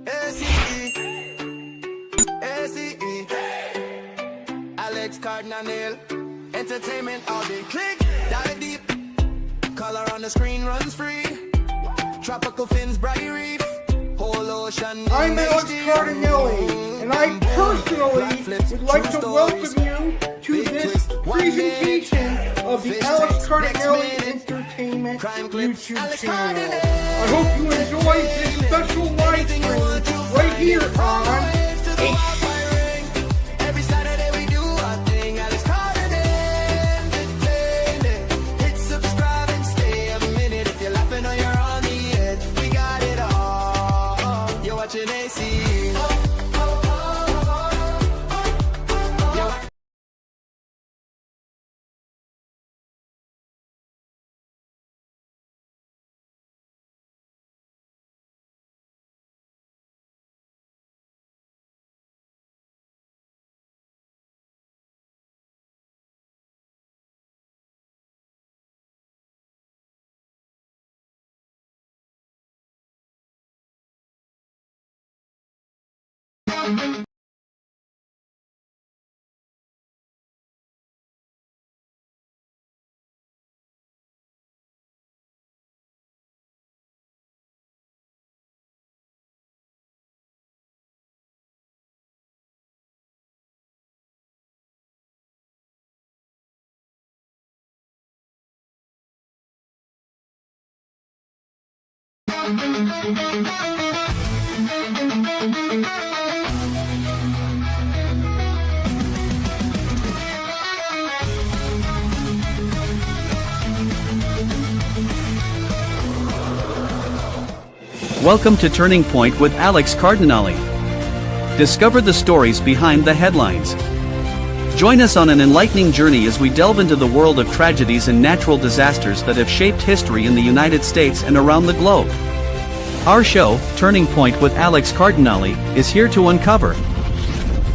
A.C.E. A.C.E. Alex Cardinale. Entertainment all day. Click, dive deep. Color on the screen runs free. Tropical fins, bright reef. Whole ocean. I'm Alex Cardinale, and I personally would like to welcome you to this presentation of the Alex Cardinale Entertainment YouTube channel. I hope you enjoy this special live stream right here on A.C.E. Every Saturday we do our thing. Alex Cardinale Entertainment. Hit subscribe and stay a minute. If you're laughing or you're on the edge, we got it all. You're watching A.C.E. Welcome to Turning Point with Alex Cardinale. Discover the stories behind the headlines. Join us on an enlightening journey as we delve into the world of tragedies and natural disasters that have shaped history in the United States and around the globe. Our show, Turning Point with Alex Cardinale, is here to uncover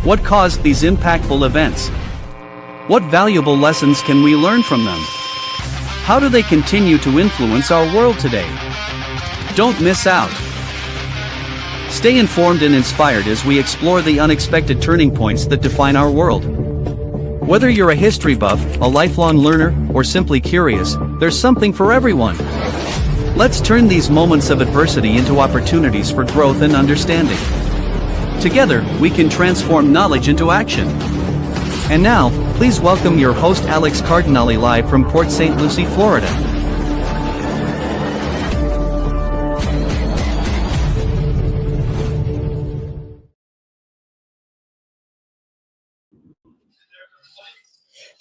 what caused these impactful events. What valuable lessons can we learn from them? How do they continue to influence our world today? Don't miss out. Stay informed and inspired as we explore the unexpected turning points that define our world. Whether you're a history buff, a lifelong learner, or simply curious, there's something for everyone. Let's turn these moments of adversity into opportunities for growth and understanding. Together, we can transform knowledge into action. And now, please welcome your host Alex Cardinale live from Port St. Lucie, Florida.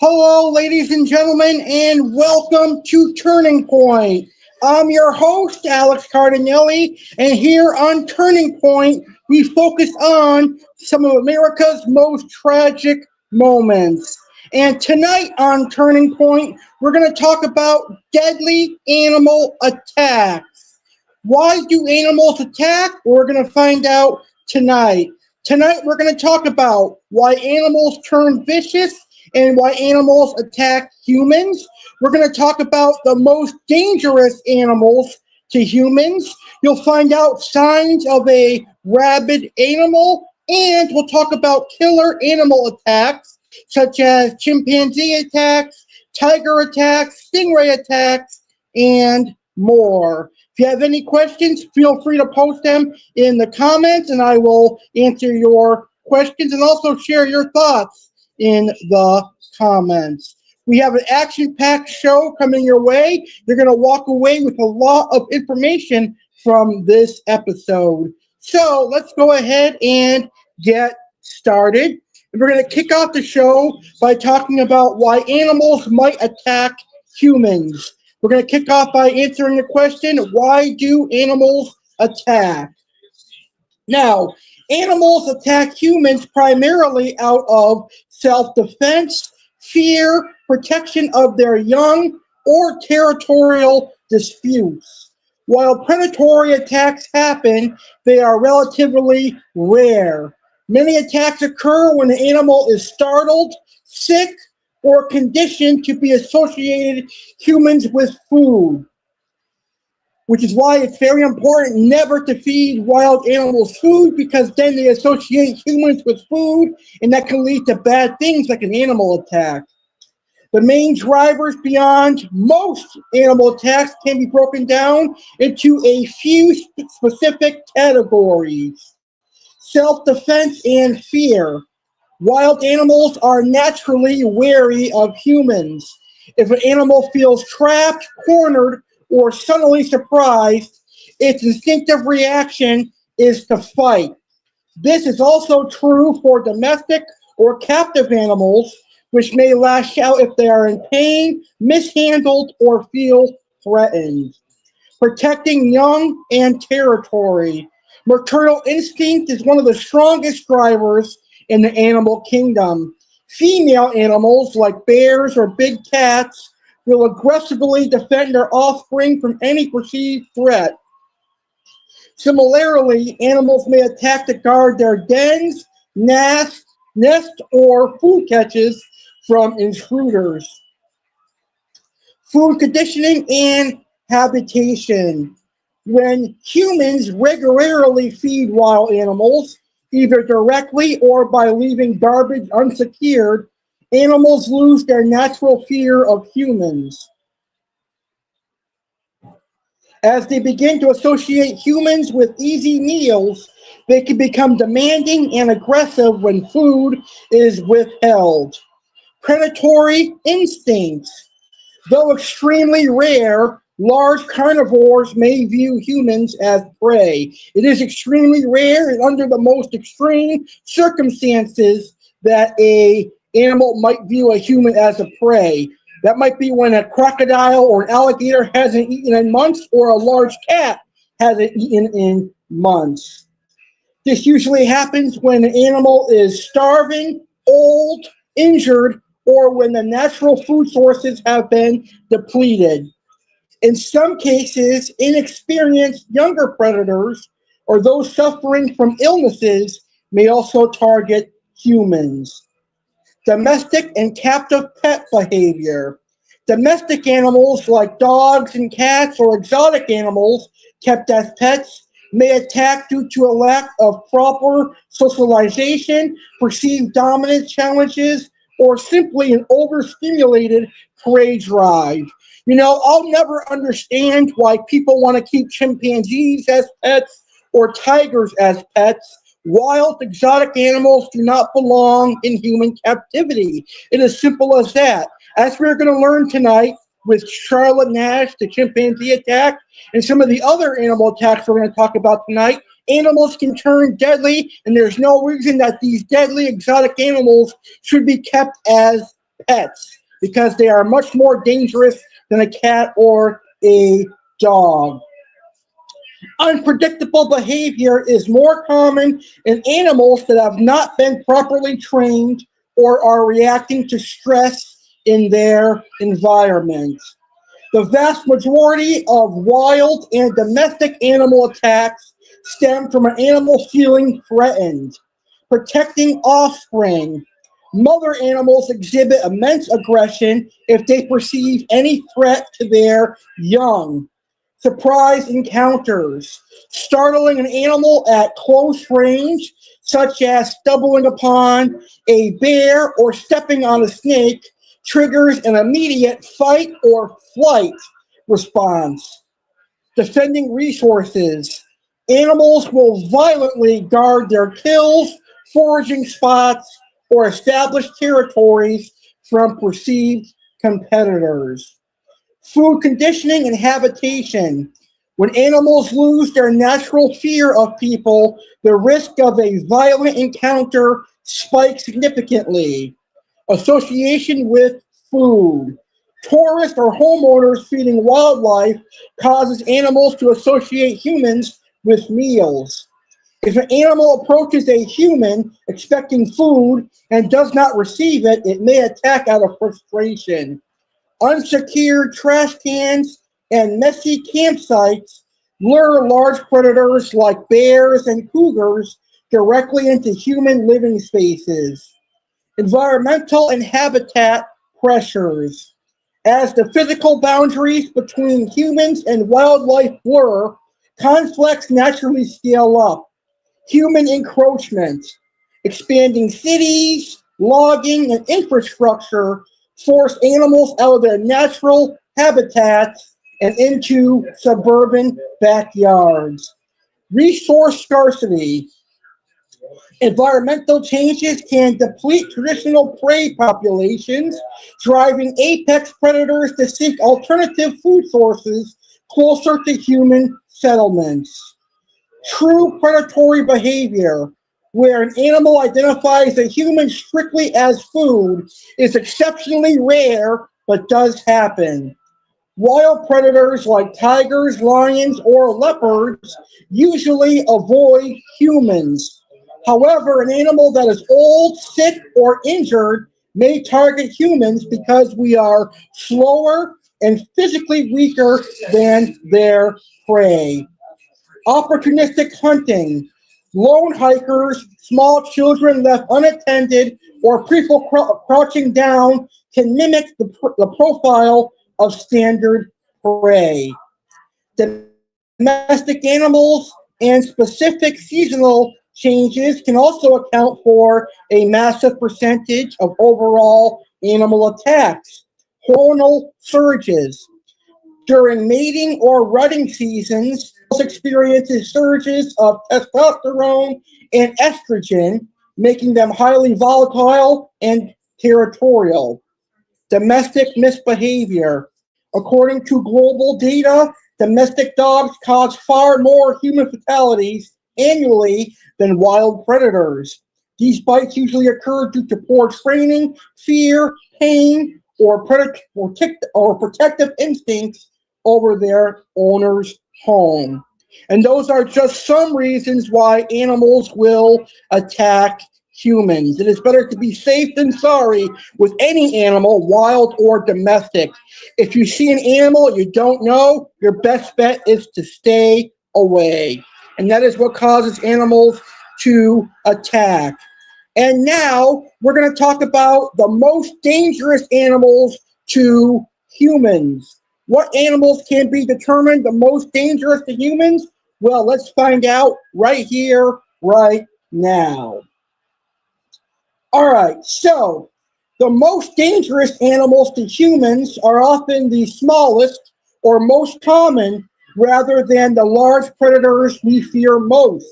Hello, ladies and gentlemen, and welcome to Turning Point. I'm your host, Alex Cardinale, and here on Turning Point, we focus on some of America's most tragic moments. And tonight on Turning Point, we're going to talk about deadly animal attacks. Why do animals attack? We're going to find out tonight. Tonight, we're going to talk about why animals turn vicious and why animals attack humans. We're going to talk about the most dangerous animals to humans. You'll find out signs of a rabid animal, and we'll talk about killer animal attacks, such as chimpanzee attacks, tiger attacks, stingray attacks, and more. If you have any questions, feel free to post them in the comments, and I will answer your questions and also share your thoughts in the comments. We have an action-packed show coming your way. You're going to walk away with a lot of information from this episode. So let's go ahead and get started. We're going to kick off the show by talking about why animals might attack humans. We're going to kick off by answering the question, why do animals attack? Now, animals attack humans primarily out of self-defense, fear, protection of their young, or territorial disputes. While predatory attacks happen, they are relatively rare. Many attacks occur when the animal is startled, sick, or conditioned to be associated humans with food. which is why it's very important never to feed wild animals food, because then they associate humans with food, and that can lead to bad things like an animal attack. The main drivers beyond most animal attacks can be broken down into a few specific categories: self-defense and fear. Wild animals are naturally wary of humans. If an animal feels trapped, cornered, or suddenly surprised, its instinctive reaction is to fight. This is also true for domestic or captive animals, which may lash out if they are in pain, mishandled, or feel threatened. Protecting young and territory. Maternal instinct is one of the strongest drivers in the animal kingdom. Female animals like bears or big cats will aggressively defend their offspring from any perceived threat. Similarly, animals may attack to guard their dens, nests, or food catches from intruders. Food conditioning and habitation. When humans regularly feed wild animals, either directly or by leaving garbage unsecured, animals lose their natural fear of humans. As they begin to associate humans with easy meals, they can become demanding and aggressive when food is withheld. Predatory instincts. Though extremely rare, large carnivores may view humans as prey. It is extremely rare and under the most extreme circumstances that a animal might view a human as a prey. That might be when a crocodile or an alligator hasn't eaten in months, or a large cat hasn't eaten in months. This usually happens when an animal is starving, old, injured, or when the natural food sources have been depleted. In some cases, inexperienced younger predators or those suffering from illnesses may also target humans. Domestic and captive pet behavior. Domestic animals like dogs and cats, or exotic animals kept as pets, may attack due to a lack of proper socialization, perceived dominance challenges, or simply an overstimulated prey drive. You know, I'll never understand why people want to keep chimpanzees as pets or tigers as pets. Wild, exotic animals do not belong in human captivity. It is simple as that. As we're going to learn tonight with Charlotte Nash, the chimpanzee attack, and some of the other animal attacks we're going to talk about tonight, animals can turn deadly, and there's no reason that these deadly exotic animals should be kept as pets, because they are much more dangerous than a cat or a dog. Unpredictable behavior is more common in animals that have not been properly trained or are reacting to stress in their environment. The vast majority of wild and domestic animal attacks stem from an animal feeling threatened. Protecting offspring. Mother animals exhibit immense aggression if they perceive any threat to their young. Surprise encounters. Startling an animal at close range, such as stumbling upon a bear or stepping on a snake, triggers an immediate fight or flight response. Defending resources. Animals will violently guard their kills, foraging spots, or establish territories from perceived competitors. Food conditioning and habitation. When animals lose their natural fear of people, the risk of a violent encounter spikes significantly. Association with food. Tourists or homeowners feeding wildlife causes animals to associate humans with meals. If an animal approaches a human expecting food and does not receive it, it may attack out of frustration. Unsecured trash cans and messy campsites lure large predators like bears and cougars directly into human living spaces. Environmental and habitat pressures. As the physical boundaries between humans and wildlife blur, conflicts naturally scale up. Human encroachment, expanding cities, logging, and infrastructure force animals out of their natural habitats and into suburban backyards. Resource scarcity. Environmental changes can deplete traditional prey populations, driving apex predators to seek alternative food sources closer to human settlements. True predatory behavior, where an animal identifies a human strictly as food, is exceptionally rare but does happen. Wild predators like tigers, lions, or leopards usually avoid humans. However, an animal that is old, sick, or injured may target humans because we are slower and physically weaker than their prey. Opportunistic hunting. Lone hikers, small children left unattended, or people crouching down can mimic the profile of standard prey. Domestic animals and specific seasonal changes can also account for a massive percentage of overall animal attacks. Hormonal surges. During mating or rutting seasons, experiences surges of testosterone and estrogen, making them highly volatile and territorial. Domestic misbehavior. According to global data, domestic dogs cause far more human fatalities annually than wild predators. These bites usually occur due to poor training, fear, pain, or protective instincts over their owner's home. And those are just some reasons why animals will attack humans. It is better to be safe than sorry with any animal, wild or domestic. If you see an animal you don't know, your best bet is to stay away. And that is what causes animals to attack. And now we're going to talk about the most dangerous animals to humans. What animals can be determined the most dangerous to humans? Well, let's find out right here, right now. All right, so the most dangerous animals to humans are often the smallest or most common rather than the large predators we fear most.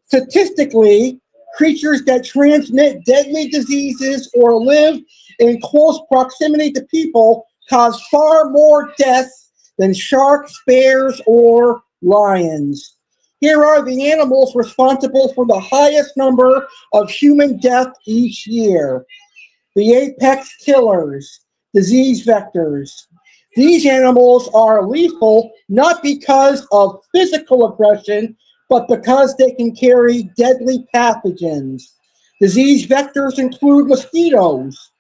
Statistically, creatures that transmit deadly diseases or live in close proximity to people cause far more deaths than sharks, bears, or lions. Here are the animals responsible for the highest number of human deaths each year. The apex killers, disease vectors. These animals are lethal not because of physical aggression, but because they can carry deadly pathogens. Disease vectors include mosquitoes,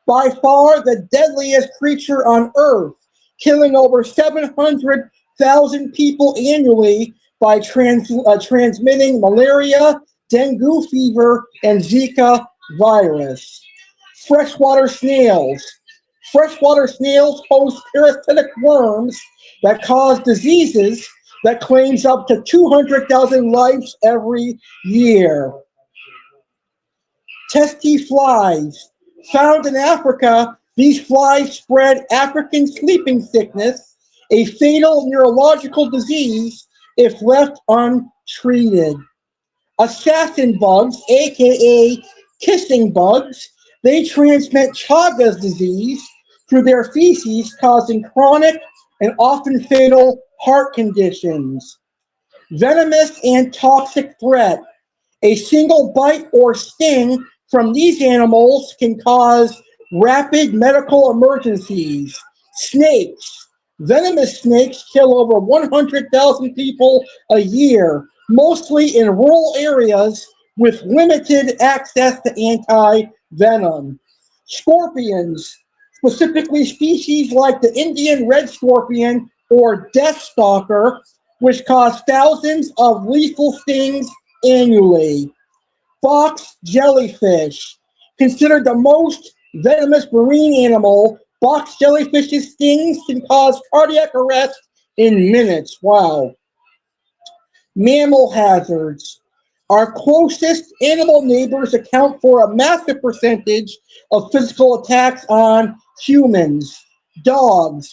by far the deadliest creature on Earth, killing over 700,000 people annually by transmitting malaria, dengue fever, and Zika virus. Freshwater snails. Freshwater snails host parasitic worms that cause diseases that claims up to 200,000 lives every year. Testy flies. Found in Africa, these flies spread African sleeping sickness, a fatal neurological disease if left untreated. Assassin bugs, aka kissing bugs, they transmit Chagas disease through their feces, causing chronic and often fatal heart conditions. Venomous and toxic threat. A single bite or sting from these animals can cause rapid medical emergencies. Snakes. Venomous snakes kill over 100,000 people a year, mostly in rural areas with limited access to anti-venom. Scorpions, specifically species like the Indian red scorpion or death stalker, which cause thousands of lethal stings annually. Fox jellyfish, considered the most venomous marine animal Box jellyfish's stings can cause cardiac arrest in minutes. Wow. Mammal hazards. Our closest animal neighbors account for a massive percentage of physical attacks on humans. Dogs.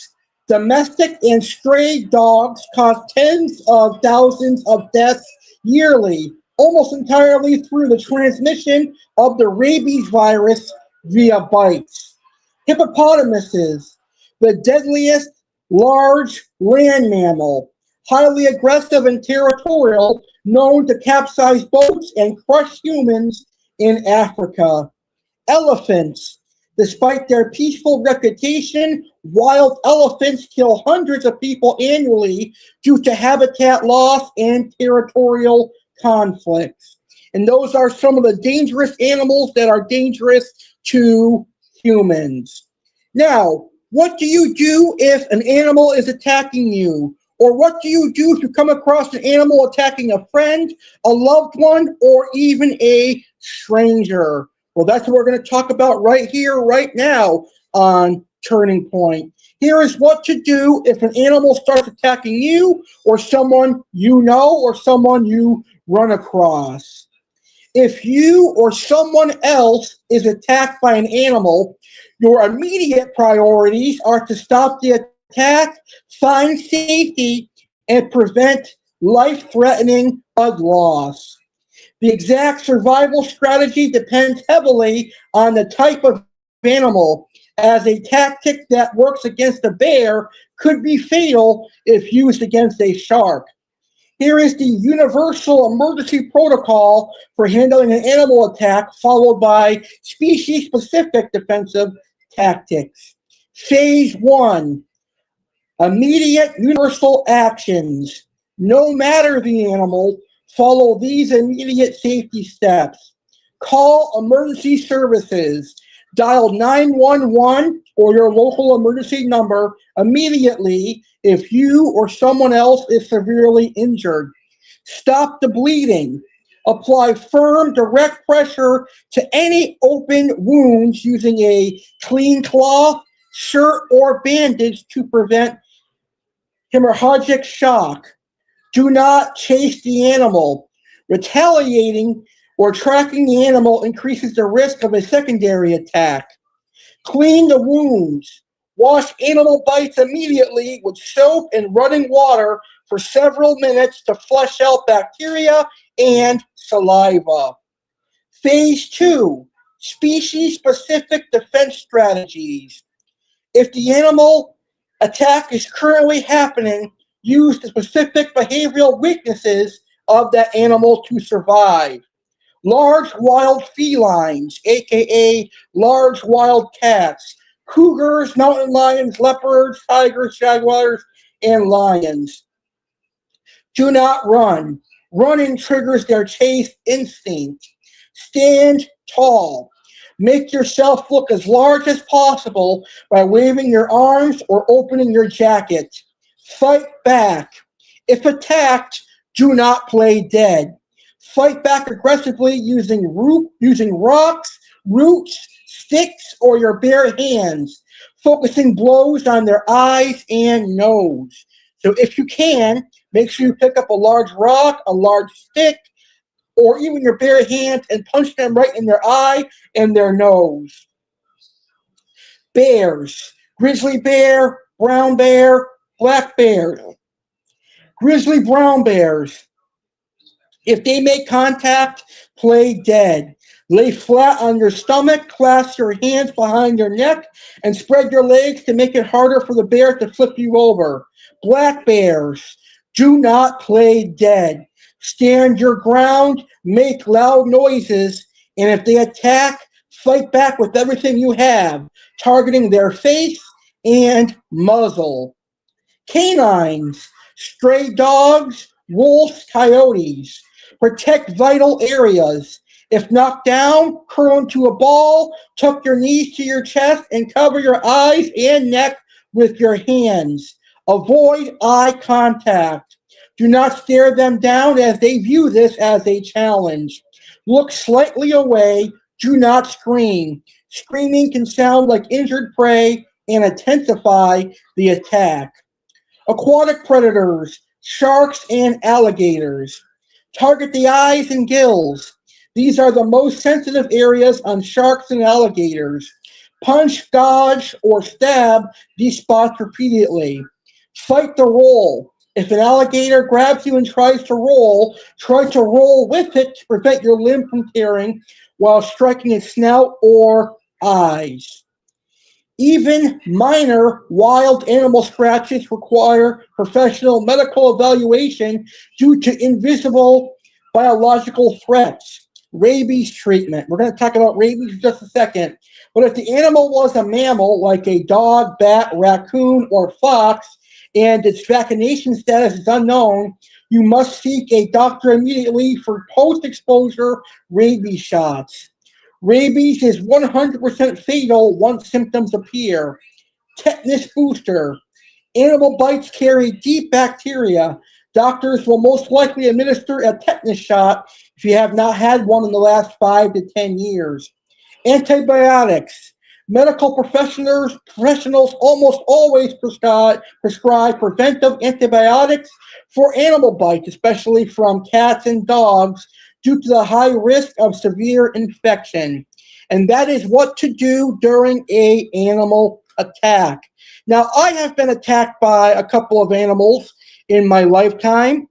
Domestic and stray dogs cause tens of thousands of deaths yearly, almost entirely through the transmission of the rabies virus via bites. Hippopotamuses, the deadliest large land mammal, highly aggressive and territorial, known to capsize boats and crush humans in Africa. Elephants. Despite their peaceful reputation, wild elephants kill hundreds of people annually due to habitat loss and territorial conflicts. And those are some of the dangerous animals that are dangerous to humans. Now, what do you do if an animal is attacking you? Or what do you do if you come across an animal attacking a friend, a loved one, or even a stranger? Well, that's what we're going to talk about right here, right now on Turning Point. Here is what to do if an animal starts attacking you or someone you know or someone you run across. If you or someone else is attacked by an animal, your immediate priorities are to stop the attack, find safety, and prevent life-threatening blood loss. The exact survival strategy depends heavily on the type of animal, as a tactic that works against a bear could be fatal if used against a shark. Here is the universal emergency protocol for handling an animal attack, followed by species-specific defensive tactics. Phase 1, immediate universal actions. No matter the animal, follow these immediate safety steps. Call emergency services. Dial 911 or your local emergency number immediately if you or someone else is severely injured. Stop the bleeding. Apply firm, direct pressure to any open wounds using a clean cloth, shirt, or bandage to prevent hemorrhagic shock. Do not chase the animal. Retaliating or tracking the animal increases the risk of a secondary attack. Clean the wounds. Wash animal bites immediately with soap and running water for several minutes to flush out bacteria and saliva. Phase 2, species-specific defense strategies. If the animal attack is currently happening, use the specific behavioral weaknesses of that animal to survive. Large wild felines, aka large wild cats, cougars, mountain lions, leopards, tigers, jaguars, and lions. Do not run. Running triggers their chase instinct. Stand tall. Make yourself look as large as possible by waving your arms or opening your jacket. Fight back. If attacked, do not play dead. Fight back aggressively using rocks, roots, sticks, or your bare hands, focusing blows on their eyes and nose. So if you can, make sure you pick up a large rock, a large stick, or even your bare hands and punch them right in their eye and their nose. Bears. Grizzly bear, brown bear, black bear. Grizzly brown bears. If they make contact, play dead. Lay flat on your stomach, clasp your hands behind your neck, and spread your legs to make it harder for the bear to flip you over. Black bears. Do not play dead. Stand your ground, make loud noises, and if they attack, fight back with everything you have, targeting their face and muzzle. Canines, stray dogs, wolves, coyotes. Protect vital areas. If knocked down, curl into a ball, tuck your knees to your chest, and cover your eyes and neck with your hands. Avoid eye contact. Do not stare them down as they view this as a challenge. Look slightly away. Do not scream. Screaming can sound like injured prey and intensify the attack. Aquatic predators, sharks and alligators. Target the eyes and gills. These are the most sensitive areas on sharks and alligators. Punch, dodge, or stab these spots repeatedly. Fight the roll. If an alligator grabs you and tries to roll, try to roll with it to prevent your limb from tearing while striking its snout or eyes. Even minor wild animal scratches require professional medical evaluation due to invisible biological threats. Rabies treatment. We're going to talk about rabies in just a second. But if the animal was a mammal, like a dog, bat, raccoon, or fox, and its vaccination status is unknown, you must seek a doctor immediately for post-exposure rabies shots. Rabies is 100% fatal once symptoms appear. Tetanus booster. Animal bites carry deep bacteria. Doctors will most likely administer a tetanus shot if you have not had one in the last 5 to 10 years. Antibiotics. Medical professionals almost always prescribe preventive antibiotics for animal bites, especially from cats and dogs, due to the high risk of severe infection. And that is what to do during an animal attack. Now, I have been attacked by a couple of animals in my lifetime,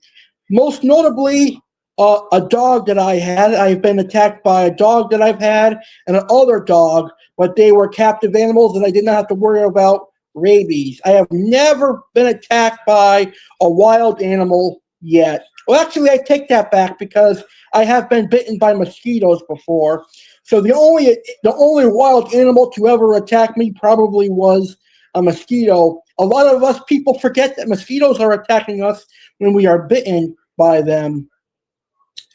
most notably a dog that I had. I've been attacked by a dog that I've had and another dog, but they were captive animals and I did not have to worry about rabies. I have never been attacked by a wild animal yet. Well, actually, I take that back because I have been bitten by mosquitoes before. So the only wild animal to ever attack me probably was a mosquito. A lot of us people forget that mosquitoes are attacking us when we are bitten by them.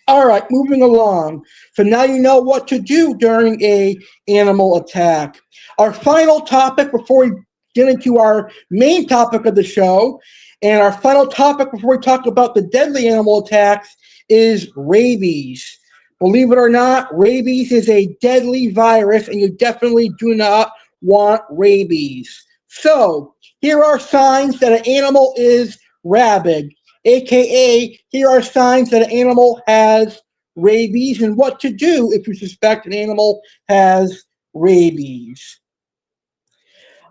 All right, moving along. So now you know what to do during an animal attack. Our final topic before we get into our main topic of the show, and our final topic before we talk about the deadly animal attacks, is rabies. Believe it or not, rabies is a deadly virus, and you definitely do not want rabies. So, here are signs that an animal is rabid, aka here are signs that an animal has rabies and what to do if you suspect an animal has rabies.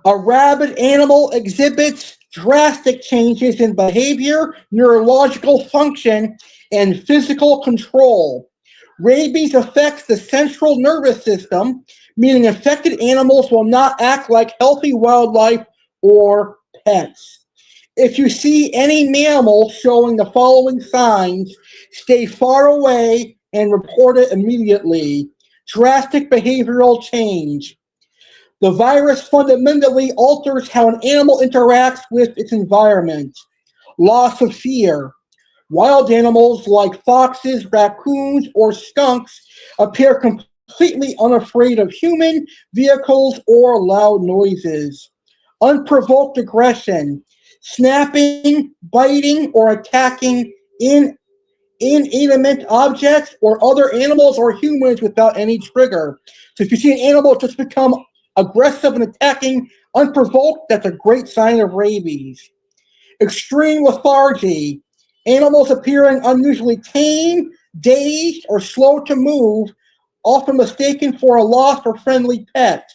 A rabid animal exhibits drastic changes in behavior, neurological function, and physical control. Rabies affects the central nervous system, meaning affected animals will not act like healthy wildlife or pets. If you see any mammal showing the following signs, stay far away and report it immediately. Drastic behavioral change. The virus fundamentally alters how an animal interacts with its environment. Loss of fear. Wild animals like foxes, raccoons, or skunks appear completely unafraid of human, vehicles, or loud noises. Unprovoked aggression. Snapping, biting, or attacking inanimate objects or other animals or humans without any trigger. So if you see an animal just become aggressive and attacking unprovoked, that's a great sign of rabies. Extreme lethargy. Animals appearing unusually tame, dazed, or slow to move, often mistaken for a lost or friendly pet.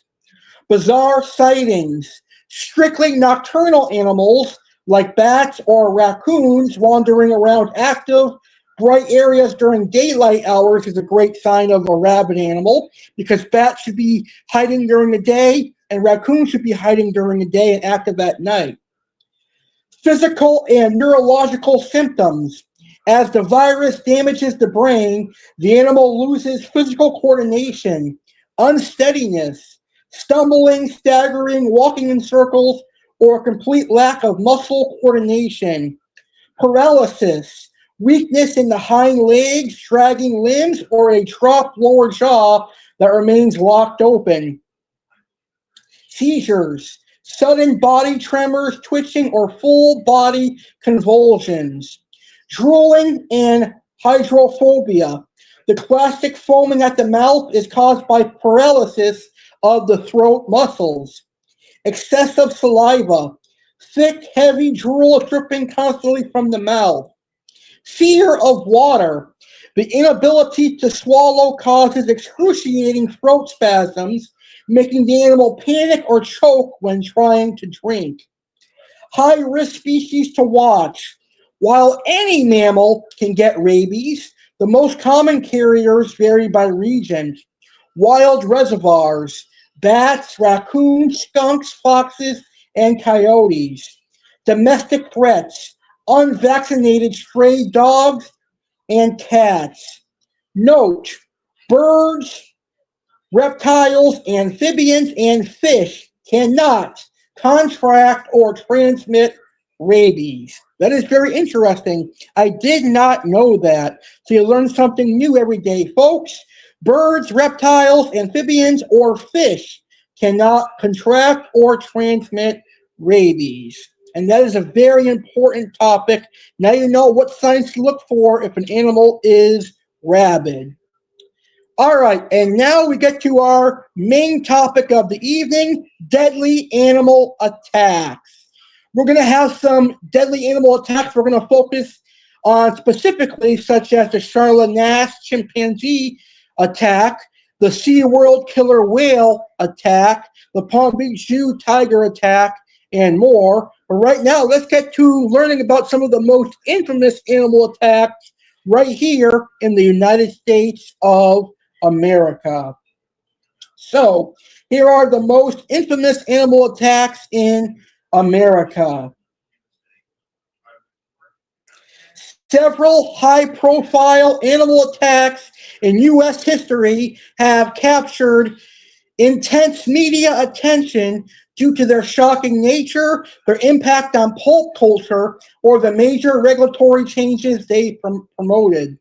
Bizarre sightings. Strictly nocturnal animals like bats or raccoons wandering around active, bright areas during daylight hours is a great sign of a rabid animal because bats should be hiding during the day and raccoons should be hiding during the day and active at night. Physical and neurological symptoms. As the virus damages the brain, the animal loses physical coordination, unsteadiness, stumbling, staggering, walking in circles, or a complete lack of muscle coordination. Paralysis, weakness in the hind legs, dragging limbs, or a dropped lower jaw that remains locked open. Seizures, sudden body tremors, twitching, or full body convulsions. Drooling and hydrophobia. The classic foaming at the mouth is caused by paralysis of the throat muscles. excessive saliva, thick, heavy drool dripping constantly from the mouth, fear of water. The inability to swallow causes excruciating throat spasms, making the animal panic or choke when trying to drink. High risk species to watch. While any mammal can get rabies, the most common carriers vary by region. Wild reservoirs, bats, raccoons, skunks, foxes, and coyotes. Domestic threats, unvaccinated stray dogs and cats. Note, birds, reptiles, amphibians, and fish cannot contract or transmit rabies. That is very interesting. I did not know that. So you learn something new every day, folks. Birds, reptiles, amphibians, or fish cannot contract or transmit rabies. And that is a very important topic. Now you know what signs to look for if an animal is rabid. All right, and now we get to our main topic of the evening, deadly animal attacks. We're going to have some deadly animal attacks we're going to focus on specifically, such as the Charlotte-Nash chimpanzee attack, the SeaWorld killer whale attack, the Palm Beach Zoo tiger attack, and more. But right now, let's get to learning about some of the most infamous animal attacks right here in the United States of America. So, here are the most infamous animal attacks in America. Several high-profile animal attacks in U.S. history have captured intense media attention due to their shocking nature, their impact on pulp culture, or the major regulatory changes they promoted.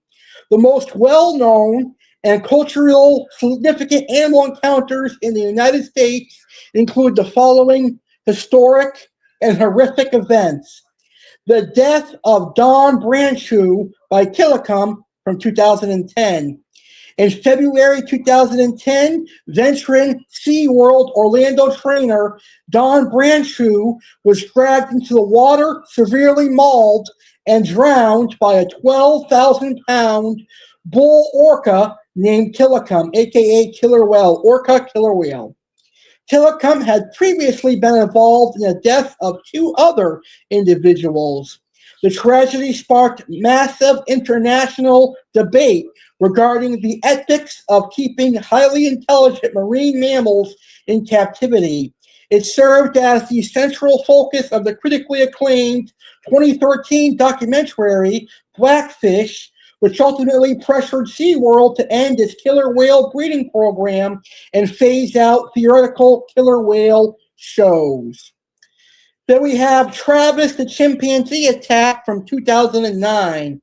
The most well-known and culturally significant animal encounters in the United States include the following historic and horrific events. The death of Don Brancheau by Killicum from 2010. In February 2010, veteran SeaWorld Orlando trainer Don Brancheau was dragged into the water, severely mauled, and drowned by a 12,000-pound bull orca named Killicum, aka killer whale, orca killer whale. Killicum had previously been involved in the death of two other individuals. The tragedy sparked massive international debate regarding the ethics of keeping highly intelligent marine mammals in captivity. It served as the central focus of the critically acclaimed 2013 documentary Blackfish, which ultimately pressured SeaWorld to end its killer whale breeding program and phase out theoretical killer whale shows. Then we have Travis the chimpanzee attack from 2009.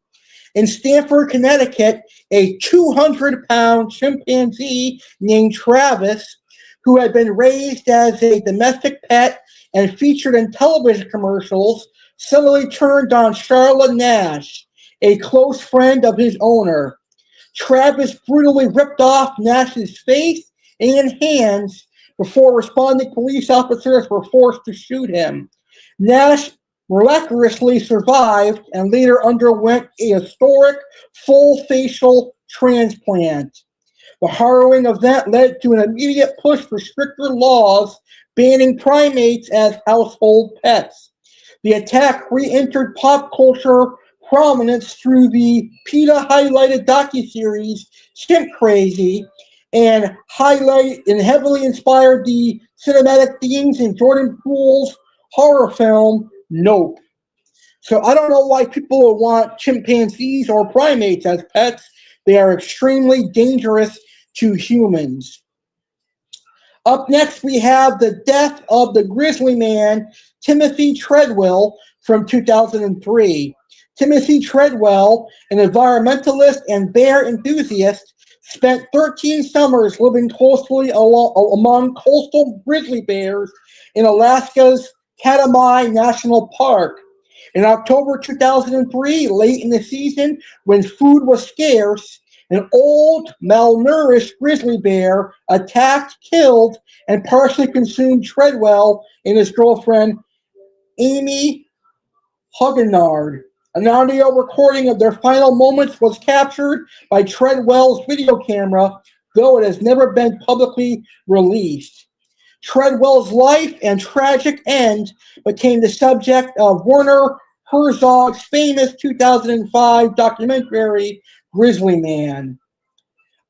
In Stamford, Connecticut, a 200-pound chimpanzee named Travis, who had been raised as a domestic pet and featured in television commercials, suddenly turned on Charlotte Nash, a close friend of his owner. Travis brutally ripped off Nash's face and hands before responding police officers were forced to shoot him. Nash miraculously survived and later underwent a historic full facial transplant. The harrowing event led to an immediate push for stricter laws banning primates as household pets. The attack re-entered pop culture prominence through the PETA-highlighted docuseries Chimp Crazy and heavily inspired the cinematic themes in Jordan Peele's horror film Nope. So I don't know why people would want chimpanzees or primates as pets. They are extremely dangerous to humans. Up next, we have the death of the grizzly man, Timothy Treadwell, from 2003. Timothy Treadwell, an environmentalist and bear enthusiast, spent 13 summers living closely among coastal grizzly bears in Alaska's Katmai National Park. In October 2003, late in the season, when food was scarce, An old, malnourished grizzly bear attacked, killed, and partially consumed Treadwell and his girlfriend, Amy Huggenard. An audio recording of their final moments was captured by Treadwell's video camera, though it has never been publicly released. Treadwell's life and tragic end became the subject of Werner Herzog's famous 2005 documentary, Grizzly Man.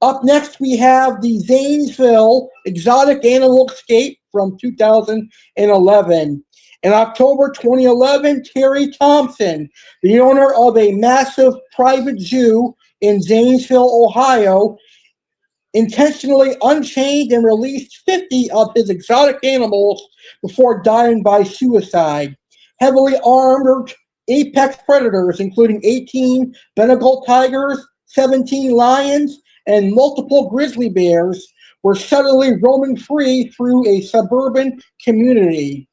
Up next, we have the Zanesville exotic animal escape from 2011. In October 2011, Terry Thompson, the owner of a massive private zoo in Zanesville, Ohio, intentionally unchained and released 50 of his exotic animals before dying by suicide. Heavily armed apex predators, including 18 Bengal tigers, 17 lions, and multiple grizzly bears, were suddenly roaming free through a suburban community.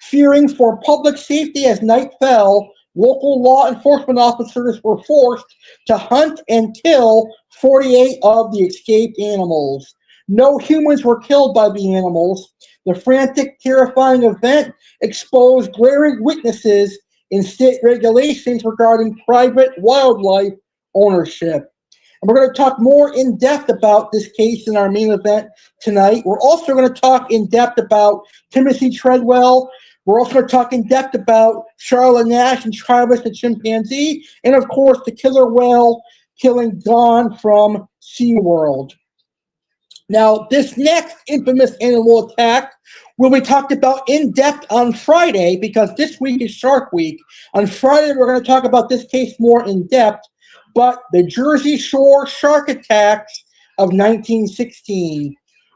Fearing for public safety as night fell, local law enforcement officers were forced to hunt and kill 48 of the escaped animals. No humans were killed by the animals. The frantic, terrifying event exposed glaring weaknesses in state regulations regarding private wildlife ownership. And we're going to talk more in depth about this case in our main event tonight. We're also going to talk in depth about Timothy Treadwell. We're also going to talk in depth about Charlotte Nash and Travis the chimpanzee, and of course the killer whale killing Dawn from SeaWorld. Now, this next infamous animal attack will be talked about in depth on Friday, because this week is Shark Week. On Friday, we're going to talk about this case more in depth, but the Jersey Shore shark attacks of 1916.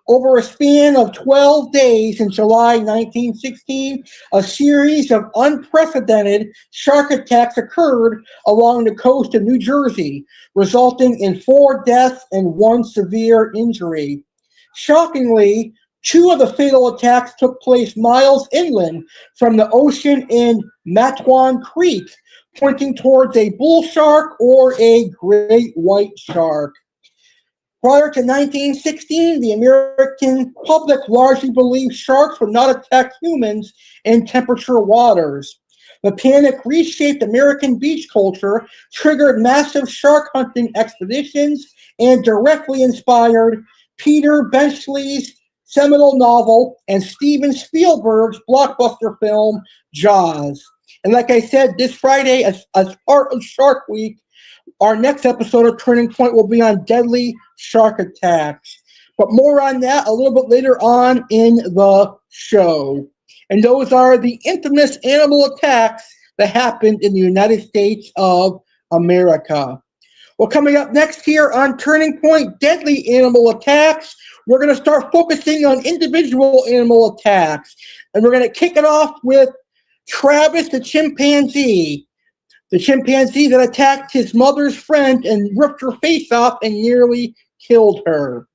Over a span of 12 days in July 1916, a series of unprecedented shark attacks occurred along the coast of New Jersey, resulting in 4 deaths and 1 severe injury. Shockingly, 2 of the fatal attacks took place miles inland from the ocean in Matwan Creek, pointing towards a bull shark or a great white shark. Prior to 1916, the American public largely believed sharks would not attack humans in temperature waters. The panic reshaped American beach culture, triggered massive shark hunting expeditions, and directly inspired Peter Benchley's seminal novel and Steven Spielberg's blockbuster film, Jaws. And like I said, this Friday, as part of Shark Week, our next episode of Turning Point will be on deadly shark attacks. But more on that a little bit later on in the show. And those are the infamous animal attacks that happened in the United States of America. Well, coming up next here on Turning Point, deadly animal attacks, we're going to start focusing on individual animal attacks. And we're going to kick it off with Travis the chimpanzee. The chimpanzee that attacked his mother's friend and ripped her face off and nearly killed her.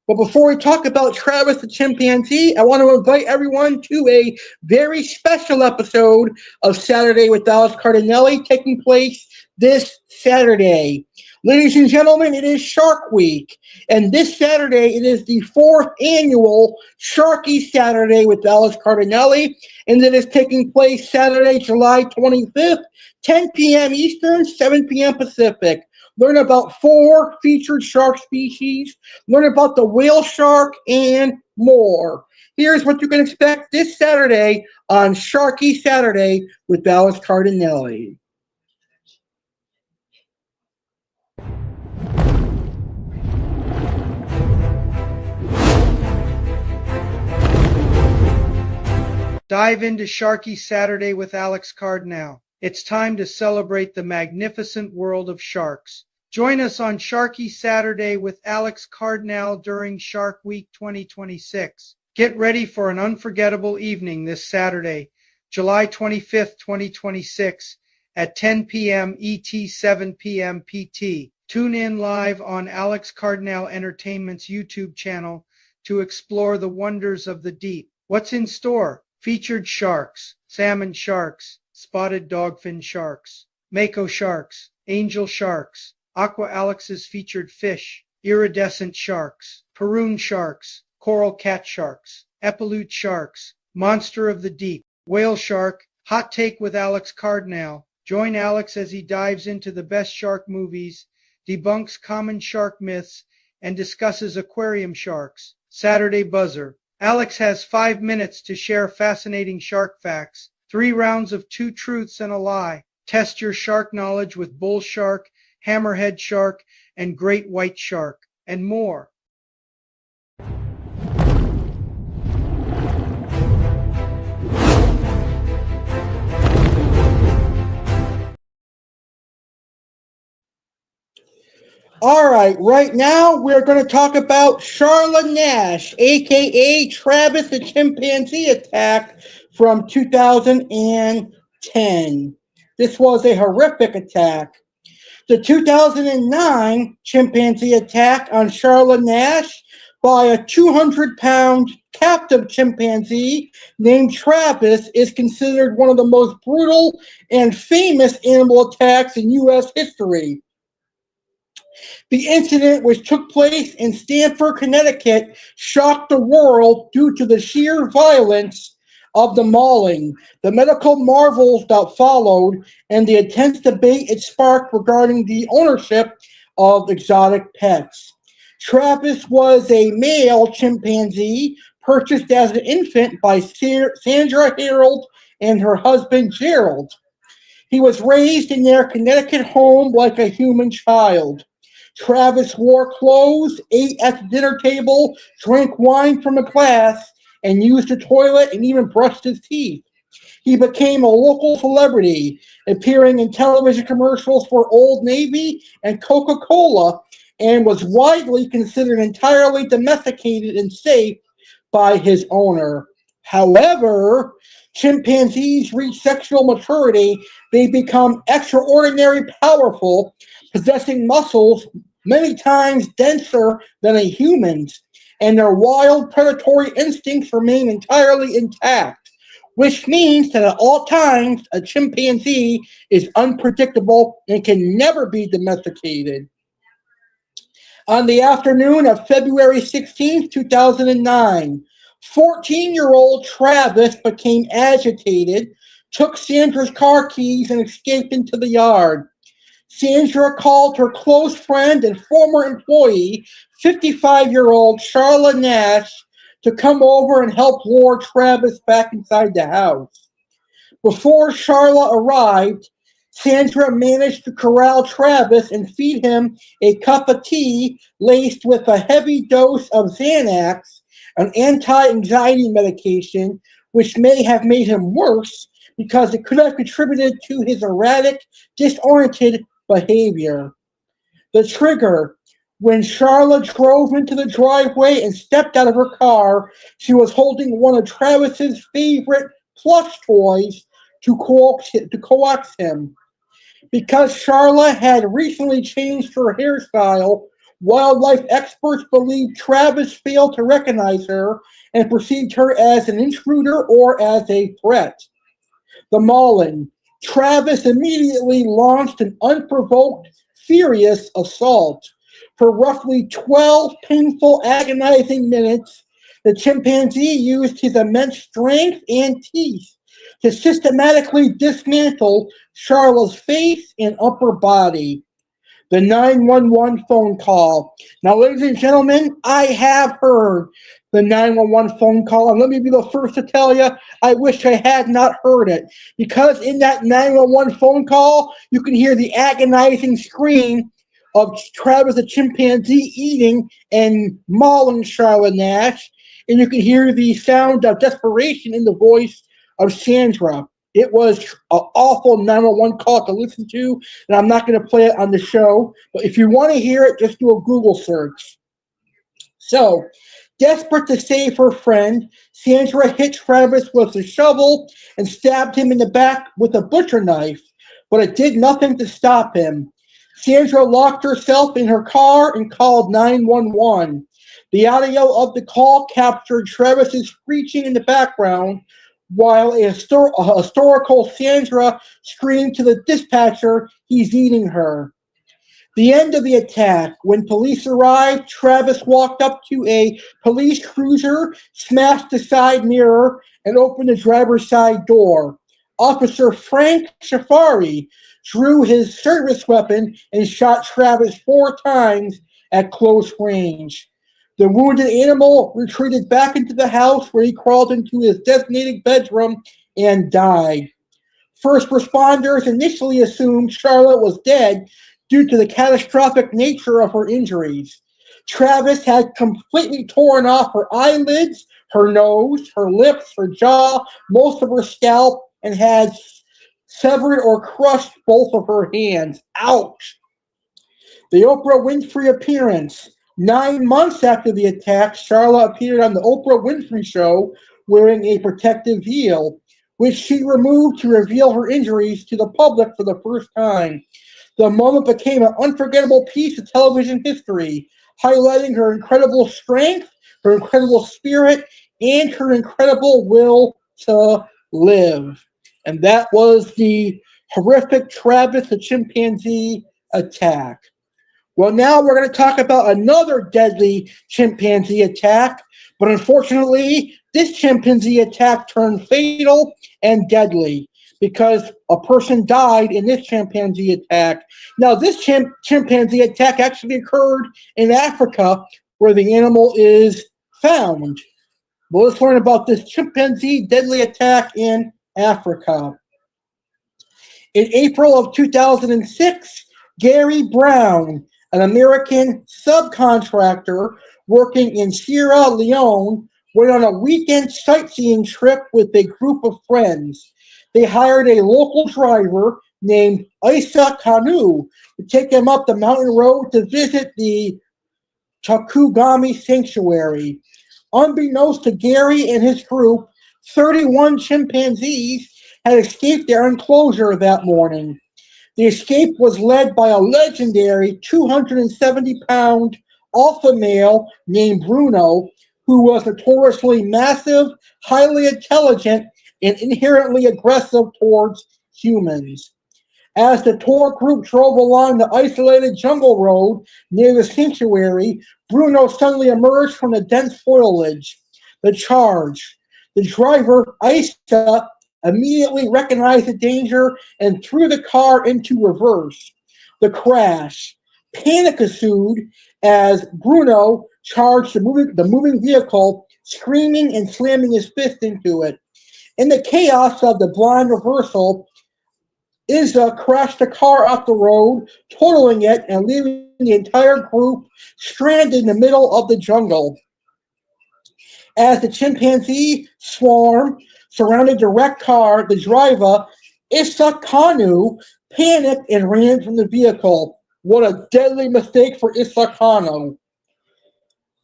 But before we talk about Travis the chimpanzee, I want to invite everyone to a very special episode of Saturday with Alex Cardinale taking place this Saturday. Ladies and gentlemen, it is Shark Week, and this Saturday it is the 4th annual Sharky Saturday with Alex Cardinale, and it is taking place Saturday, July 25th, 10 p.m. Eastern, 7 p.m. Pacific. Learn about 4 featured shark species, learn about the whale shark, and more. Here's what you can expect this Saturday on Sharky Saturday with Alex Cardinale. Dive into Sharky Saturday with Alex Cardinale. It's time to celebrate the magnificent world of sharks. Join us on Sharky Saturday with Alex Cardinale during Shark Week 2026. Get ready for an unforgettable evening this Saturday, July 25th, 2026 at 10 p.m. ET, 7 p.m. PT. Tune in live on Alex Cardinale Entertainment's YouTube channel to explore the wonders of the deep. What's in store? Featured sharks, salmon sharks, spotted dogfin sharks, mako sharks, angel sharks, Aqua Alex's featured fish, iridescent sharks, Peroon sharks, coral cat sharks, epilute sharks, monster of the deep, whale shark, hot take with Alex Cardinale. Join Alex as he dives into the best shark movies, debunks common shark myths, and discusses aquarium sharks. Saturday Buzzer. Alex has 5 minutes to share fascinating shark facts. 3 rounds of 2 truths and a lie. Test your shark knowledge with bull shark, hammerhead shark, and great white shark, and more. All right now we're going to talk about Charla Nash, aka Travis the Chimpanzee attack from 2010. This was a horrific attack. The 2009 chimpanzee attack on Charla Nash by a 200-pound captive chimpanzee named Travis is considered one of the most brutal and famous animal attacks in U.S. history. The incident, which took place in Stamford, Connecticut, shocked the world due to the sheer violence of the mauling, the medical marvels that followed, and the intense debate it sparked regarding the ownership of exotic pets. Travis was a male chimpanzee purchased as an infant by Sandra Harold and her husband Gerald. He was raised in their Connecticut home like a human child. Travis wore clothes, ate at the dinner table, drank wine from a glass, and used the toilet and even brushed his teeth. He became a local celebrity, appearing in television commercials for Old Navy and Coca-Cola, and was widely considered entirely domesticated and safe by his owner. However, chimpanzees reach sexual maturity, they become extraordinarily powerful, possessing muscles many times denser than a human's, and their wild predatory instincts remain entirely intact, which means that at all times a chimpanzee is unpredictable and can never be domesticated. On the afternoon of February 16, 2009, 14-year-old Travis became agitated, took Sandra's car keys, and escaped into the yard. Sandra called her close friend and former employee, 55-year-old Charla Nash, to come over and help lure Travis back inside the house. Before Charla arrived, Sandra managed to corral Travis and feed him a cup of tea laced with a heavy dose of Xanax, an anti-anxiety medication, which may have made him worse because it could have contributed to his erratic, disoriented behavior. The trigger: when Charla drove into the driveway and stepped out of her car, she was holding one of Travis's favorite plush toys to coax him. Because Charla had recently changed her hairstyle, wildlife experts believe Travis failed to recognize her and perceived her as an intruder or as a threat. The mauling. Travis immediately launched an unprovoked, furious assault. For roughly 12 painful, agonizing minutes, the chimpanzee used his immense strength and teeth to systematically dismantle Charla's face and upper body. The 911 phone call. Now, ladies and gentlemen, I have heard the 911 phone call, and let me be the first to tell you, I wish I had not heard it, because in that 911 phone call, you can hear the agonizing scream of Travis the chimpanzee eating and mauling Charla Nash, and you can hear the sound of desperation in the voice of Sandra. It was an awful 911 call to listen to, and I'm not going to play it on the show, but if you want to hear it, just do a Google search. So, desperate to save her friend, Sandra hit Travis with a shovel and stabbed him in the back with a butcher knife, but it did nothing to stop him. Sandra locked herself in her car and called 911. The audio of the call captured Travis's screeching in the background, while a historical Sandra screamed to the dispatcher, "He's eating her." The end of the attack. When police arrived, Travis walked up to a police cruiser, smashed the side mirror, and opened the driver's side door. Officer Frank Shafari drew his service weapon and shot Travis 4 times at close range. The wounded animal retreated back into the house where he crawled into his designated bedroom and died. First responders initially assumed Charlotte was dead due to the catastrophic nature of her injuries. Travis had completely torn off her eyelids, her nose, her lips, her jaw, most of her scalp, and had severed or crushed both of her hands. Ouch! The Oprah Winfrey appearance. 9 months after the attack, Charlotte appeared on the Oprah Winfrey Show wearing a protective veil, which she removed to reveal her injuries to the public for the first time. The moment became an unforgettable piece of television history, highlighting her incredible strength, her incredible spirit, and her incredible will to live. And that was the horrific Travis the chimpanzee attack. Well, now we're going to talk about another deadly chimpanzee attack, but unfortunately, this chimpanzee attack turned fatal and deadly because a person died in this chimpanzee attack. Now, this chimpanzee attack actually occurred in Africa, where the animal is found. Well, let's learn about this chimpanzee deadly attack in Africa. In April of 2006, Gary Brown, an American subcontractor working in Sierra Leone, went on a weekend sightseeing trip with a group of friends. They hired a local driver named Isa Kanu to take them up the mountain road to visit the Chakugami Sanctuary. Unbeknownst to Gary and his group, 31 chimpanzees had escaped their enclosure that morning. The escape was led by a legendary 270-pound alpha male named Bruno, who was notoriously massive, highly intelligent, and inherently aggressive towards humans. As the tour group drove along the isolated jungle road near the sanctuary, Bruno suddenly emerged from the dense foliage. The charge. The driver, Isa, immediately recognized the danger and threw the car into reverse. The crash. Panic ensued as Bruno charged the moving vehicle, screaming and slamming his fist into it. In the chaos of the blind reversal, Isa crashed the car off the road, totaling it and leaving the entire group stranded in the middle of the jungle. As the chimpanzee swarm surrounded the wrecked car, the driver, Isa Kanu, panicked and ran from the vehicle. What a deadly mistake for Isa Kanu.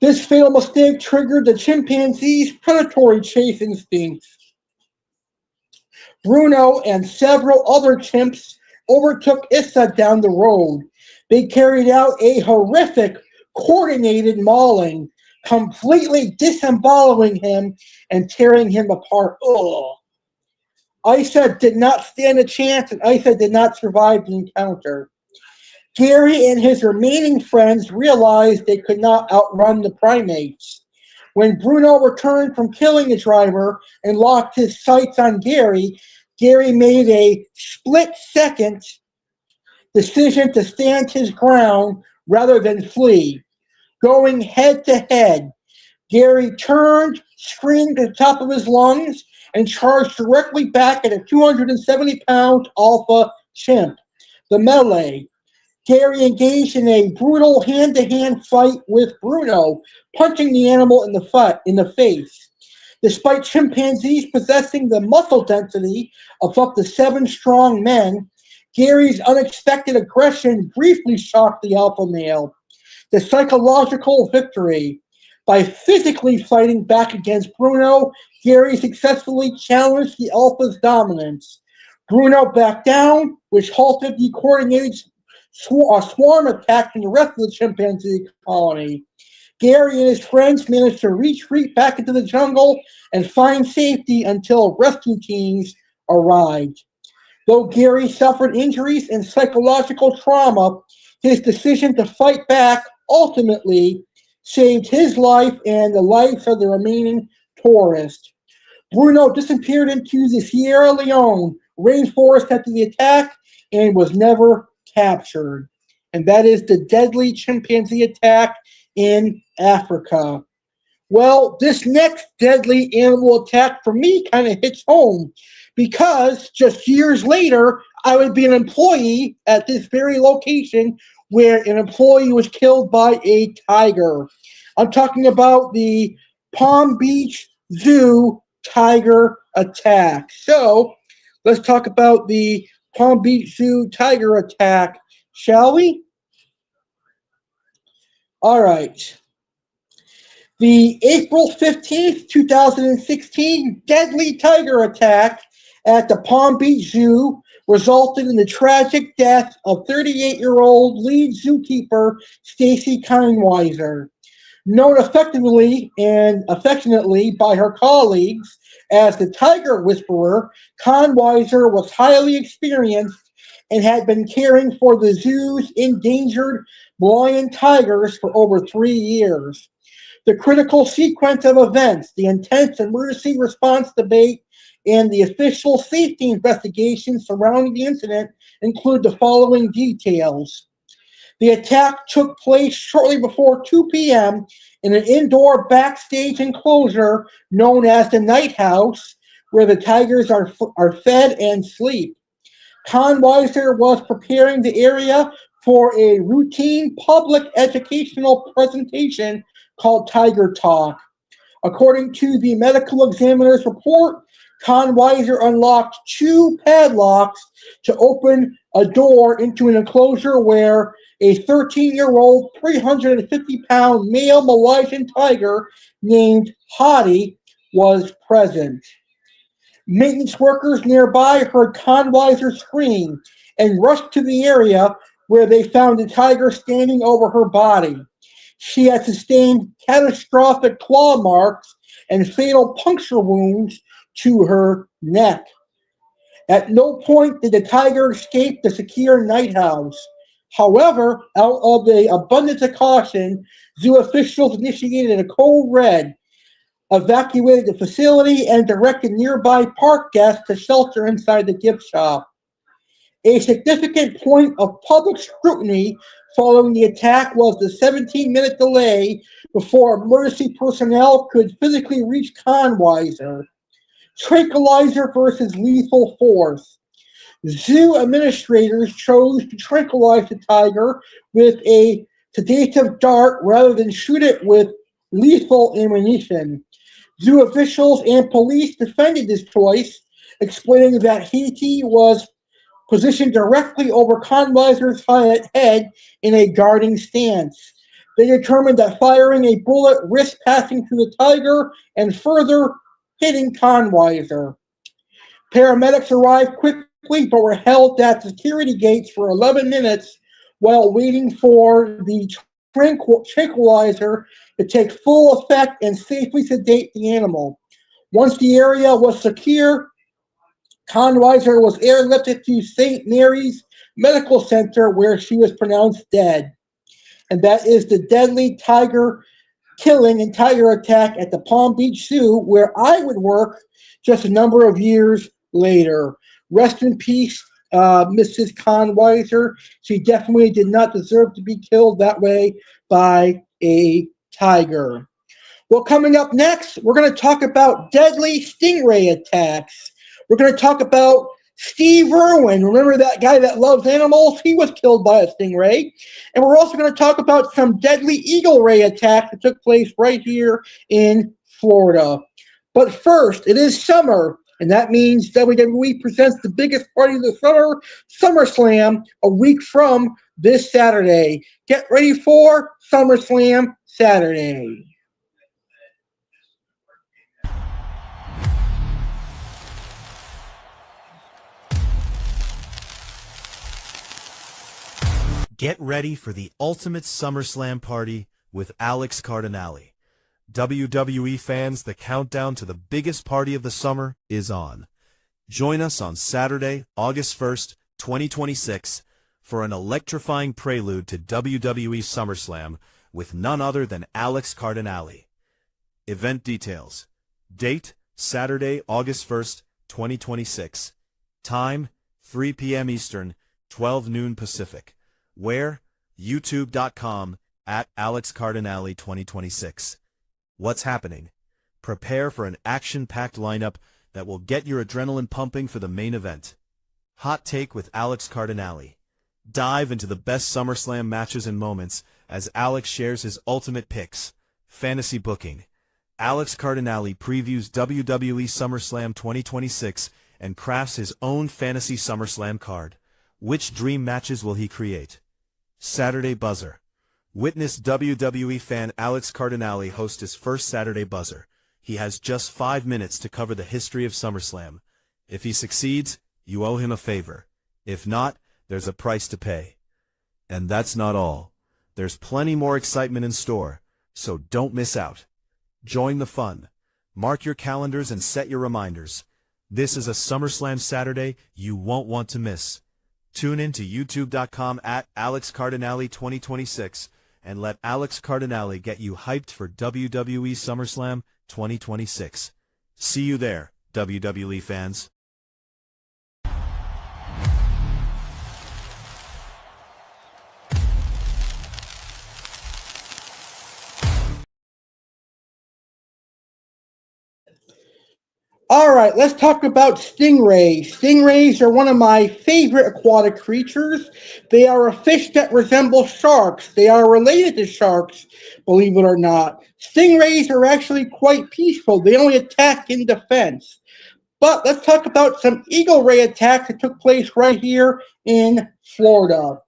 This fatal mistake triggered the chimpanzee's predatory chase instincts. Bruno and several other chimps overtook Isa down the road. They carried out a horrific, coordinated mauling, completely disemboweling him and tearing him apart. Ugh. Isa did not stand a chance, and Isa did not survive the encounter. Gary and his remaining friends realized they could not outrun the primates. When Bruno returned from killing the driver and locked his sights on Gary, Gary made a split-second decision to stand his ground rather than flee. Going head-to-head, Gary turned, screamed at the top of his lungs, and charged directly back at a 270-pound alpha chimp. The melee. Gary engaged in a brutal hand-to-hand fight with Bruno, punching the animal in the face. Despite chimpanzees possessing the muscle density of up to 7 strong men, Gary's unexpected aggression briefly shocked the alpha male. The psychological victory. By physically fighting back against Bruno, Gary successfully challenged the alpha's dominance. Bruno backed down, which halted the coordinated swarm attack from the rest of the chimpanzee colony. Gary and his friends managed to retreat back into the jungle and find safety until rescue teams arrived. Though Gary suffered injuries and psychological trauma, His decision to fight back ultimately saved his life and the lives of the remaining tourists. Bruno disappeared into the Sierra Leone rainforest after the attack and was never captured. And that is the deadly chimpanzee attack in Africa. Well, this next deadly animal attack for me kind of hits home because just years later, I would be an employee at this very location where an employee was killed by a tiger. I'm talking about the Palm Beach Zoo tiger attack. So let's talk about the Palm Beach Zoo tiger attack, shall we? All right. The April 15th, 2016 deadly tiger attack at the Palm Beach Zoo resulted in the tragic death of 38-year-old lead zookeeper Stacy Kienweiser. Known effectively and affectionately by her colleagues as the Tiger Whisperer, Kienweiser was highly experienced and had been caring for the zoo's endangered lion tigers for over 3 years. The critical sequence of events, the intense emergency response debate, and the official safety investigation surrounding the incident include the following details. The attack took place shortly before 2 p.m. in an indoor backstage enclosure known as the Night House, where the tigers are fed and sleep. Kienweiser was preparing the area for a routine public educational presentation called Tiger Talk. According to the medical examiner's report, Kienweiser unlocked 2 padlocks to open a door into an enclosure where a 13-year-old, 350-pound male Malaysian tiger named Hadi was present. Maintenance workers nearby heard Kienweiser scream and rushed to the area where they found the tiger standing over her body. She had sustained catastrophic claw marks and fatal puncture wounds to her neck. At no point did the tiger escape the secure night house. However, out of the abundance of caution, zoo officials initiated a code red, evacuated the facility, and directed nearby park guests to shelter inside the gift shop. A significant point of public scrutiny following the attack was the 17-minute delay before emergency personnel could physically reach Kienweiser. Tranquilizer versus lethal force. Zoo administrators chose to tranquilize the tiger with a sedative dart rather than shoot it with lethal ammunition. Zoo officials and police defended this choice, explaining that Haiti was positioned directly over Kienweiser's head in a guarding stance. They determined that firing a bullet risked passing through the tiger and further hitting Kienweiser. Paramedics arrived quickly but were held at security gates for 11 minutes while waiting for the tranquilizer to take full effect and safely sedate the animal. Once the area was secure, Kienweiser was airlifted to St. Mary's Medical Center where she was pronounced dead. And that is the deadly tiger killing and tiger attack at the Palm Beach Zoo, where I would work just a number of years later. Rest in peace, Mrs. Kienweiser. She definitely did not deserve to be killed that way by a tiger. Well, coming up next, we're going to talk about deadly stingray attacks. We're going to talk about Steve Irwin. Remember that guy that loves animals? He was killed by a stingray. And we're also going to talk about some deadly eagle ray attacks that took place right here in Florida. But first, it is summer, and that means WWE presents the biggest party of the summer, SummerSlam, a week from this Saturday. Get ready for SummerSlam Saturday. Get ready for the ultimate SummerSlam party with Alex Cardinale. WWE fans, the countdown to the biggest party of the summer is on. Join us on Saturday, August 1st, 2026, for an electrifying prelude to WWE SummerSlam with none other than Alex Cardinale. Event details. Date, Saturday, August 1st, 2026. Time, 3 p.m. Eastern, 12 noon Pacific. Where? YouTube.com @Alex Cardinale 2026. What's happening? Prepare for an action-packed lineup that will get your adrenaline pumping for the main event. Hot Take with Alex Cardinale. Dive into the best SummerSlam matches and moments as Alex shares his ultimate picks. Fantasy booking. Alex Cardinale previews WWE SummerSlam 2026 and crafts his own fantasy SummerSlam card. Which dream matches will he create? Saturday Buzzer. Witness WWE fan Alex Cardinale host his first Saturday Buzzer. He has just 5 minutes to cover the history of SummerSlam. If he succeeds, you owe him a favor. If not, there's a price to pay. And that's not all. There's plenty more excitement in store, so don't miss out. Join the fun. Mark your calendars and set your reminders. This is a SummerSlam Saturday you won't want to miss. Tune in to youtube.com @Alex Cardinale 2026 and let Alex Cardinale get you hyped for WWE SummerSlam 2026. See you there, WWE fans. All right, let's talk about stingrays. Stingrays are one of my favorite aquatic creatures. They are a fish that resemble sharks. They are related to sharks, believe it or not. Stingrays are actually quite peaceful. They only attack in defense. But let's talk about some eagle ray attacks that took place right here in Florida.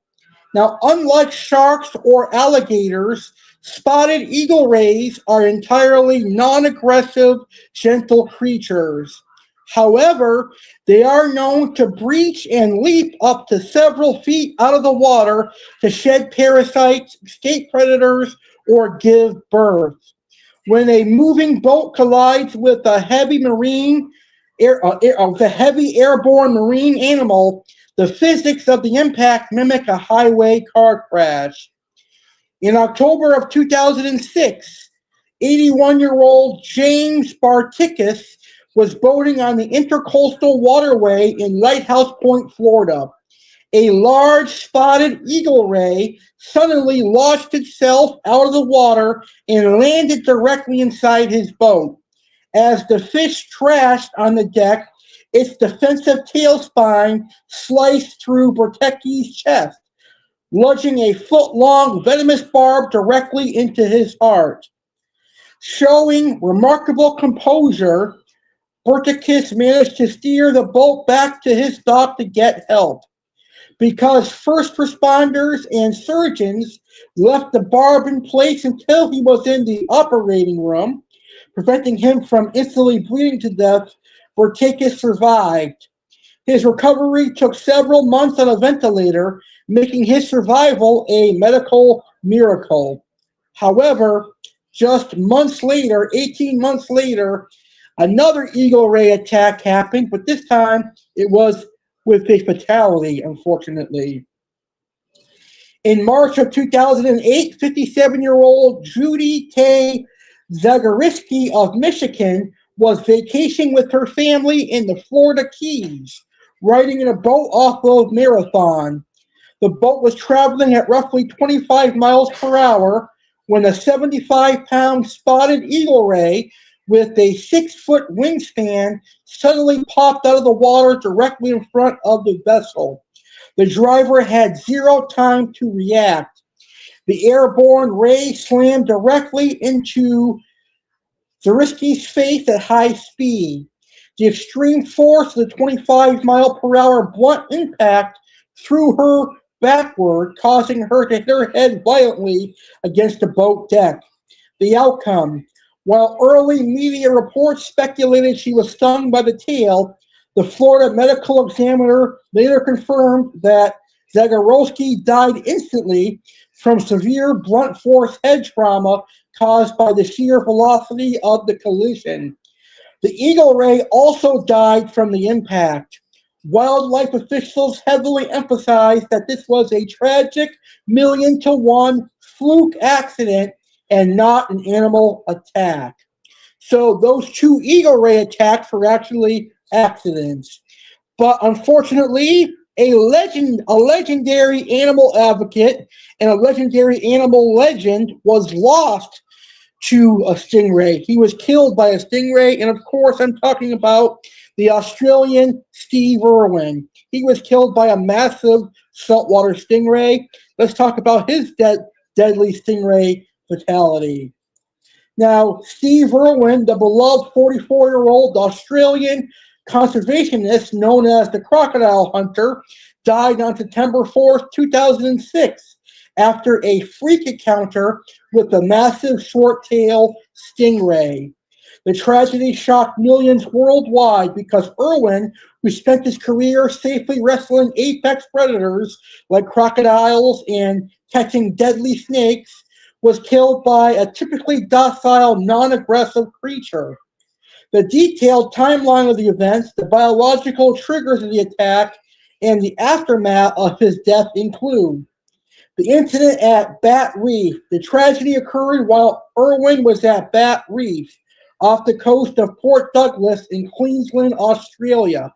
Now, unlike sharks or alligators, spotted eagle rays are entirely non-aggressive, gentle creatures. However, they are known to breach and leap up to several feet out of the water to shed parasites, escape predators, or give birth. When a moving boat collides with a heavy airborne marine animal, the physics of the impact mimic a highway car crash. In October of 2006, 81-year-old James Bartikis was boating on the Intercoastal Waterway in Lighthouse Point, Florida. A large spotted eagle ray suddenly launched itself out of the water and landed directly inside his boat. As the fish trashed on the deck, its defensive tail spine sliced through Bartikis' chest, lodging a foot-long venomous barb directly into his heart. Showing remarkable composure, Bartikis managed to steer the boat back to his dock to get help. Because first responders and surgeons left the barb in place until he was in the operating room, preventing him from instantly bleeding to death, Bartikis survived. His recovery took several months on a ventilator, making his survival a medical miracle. However, just months later, 18 months later, another eagle ray attack happened, but this time it was with a fatality, unfortunately. In March of 2008, 57-year-old Judy K. Zagoriski of Michigan was vacationing with her family in the Florida Keys, riding in a boat off of Marathon. The boat was traveling at roughly 25 miles per hour when a 75-pound spotted eagle ray with a 6-foot wingspan suddenly popped out of the water directly in front of the vessel. The driver had zero time to react. The airborne ray slammed directly into Zariski's face at high speed. The extreme force of the 25-mile-per-hour blunt impact threw her backward, causing her to hit her head violently against the boat deck. The outcome: while early media reports speculated she was stung by the tail, the Florida medical examiner later confirmed that Zagorowski died instantly from severe blunt force head trauma caused by the sheer velocity of the collision. The eagle ray also died from the impact. Wildlife officials heavily emphasized that this was a tragic 1,000,000 to 1 fluke accident and not an animal attack. So those two eagle ray attacks were actually accidents. But unfortunately, a legendary animal advocate and a legendary animal legend was lost to a stingray. He was killed by a stingray, and of course, I'm talking about the Australian Steve Irwin. He was killed by a massive saltwater stingray. Let's talk about his deadly stingray fatality. Now, Steve Irwin, the beloved 44-year-old Australian conservationist known as the Crocodile Hunter, died on September 4th, 2006, after a freak encounter with a massive short-tailed stingray. The tragedy shocked millions worldwide because Irwin, who spent his career safely wrestling apex predators like crocodiles and catching deadly snakes, was killed by a typically docile, non-aggressive creature. The detailed timeline of the events, the biological triggers of the attack, and the aftermath of his death include the incident at Bat Reef. The tragedy occurred while Irwin was at Bat Reef, off the coast of Port Douglas in Queensland, Australia.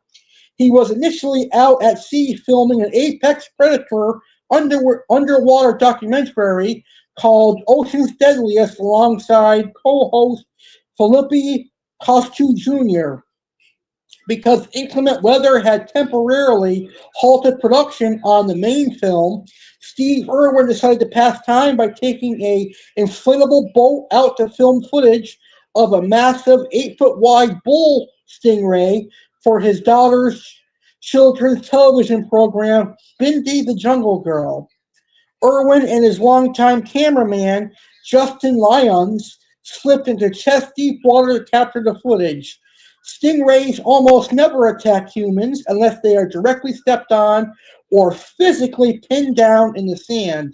He was initially out at sea filming an apex predator underwater documentary called Ocean's Deadliest alongside co-host Felipe Costu Jr. Because inclement weather had temporarily halted production on the main film, Steve Irwin decided to pass time by taking a inflatable boat out to film footage of a massive 8-foot-wide bull stingray for his daughter's children's television program, Bindi the Jungle Girl. Irwin and his longtime cameraman, Justin Lyons, slipped into chest-deep water to capture the footage. Stingrays almost never attack humans unless they are directly stepped on or physically pinned down in the sand.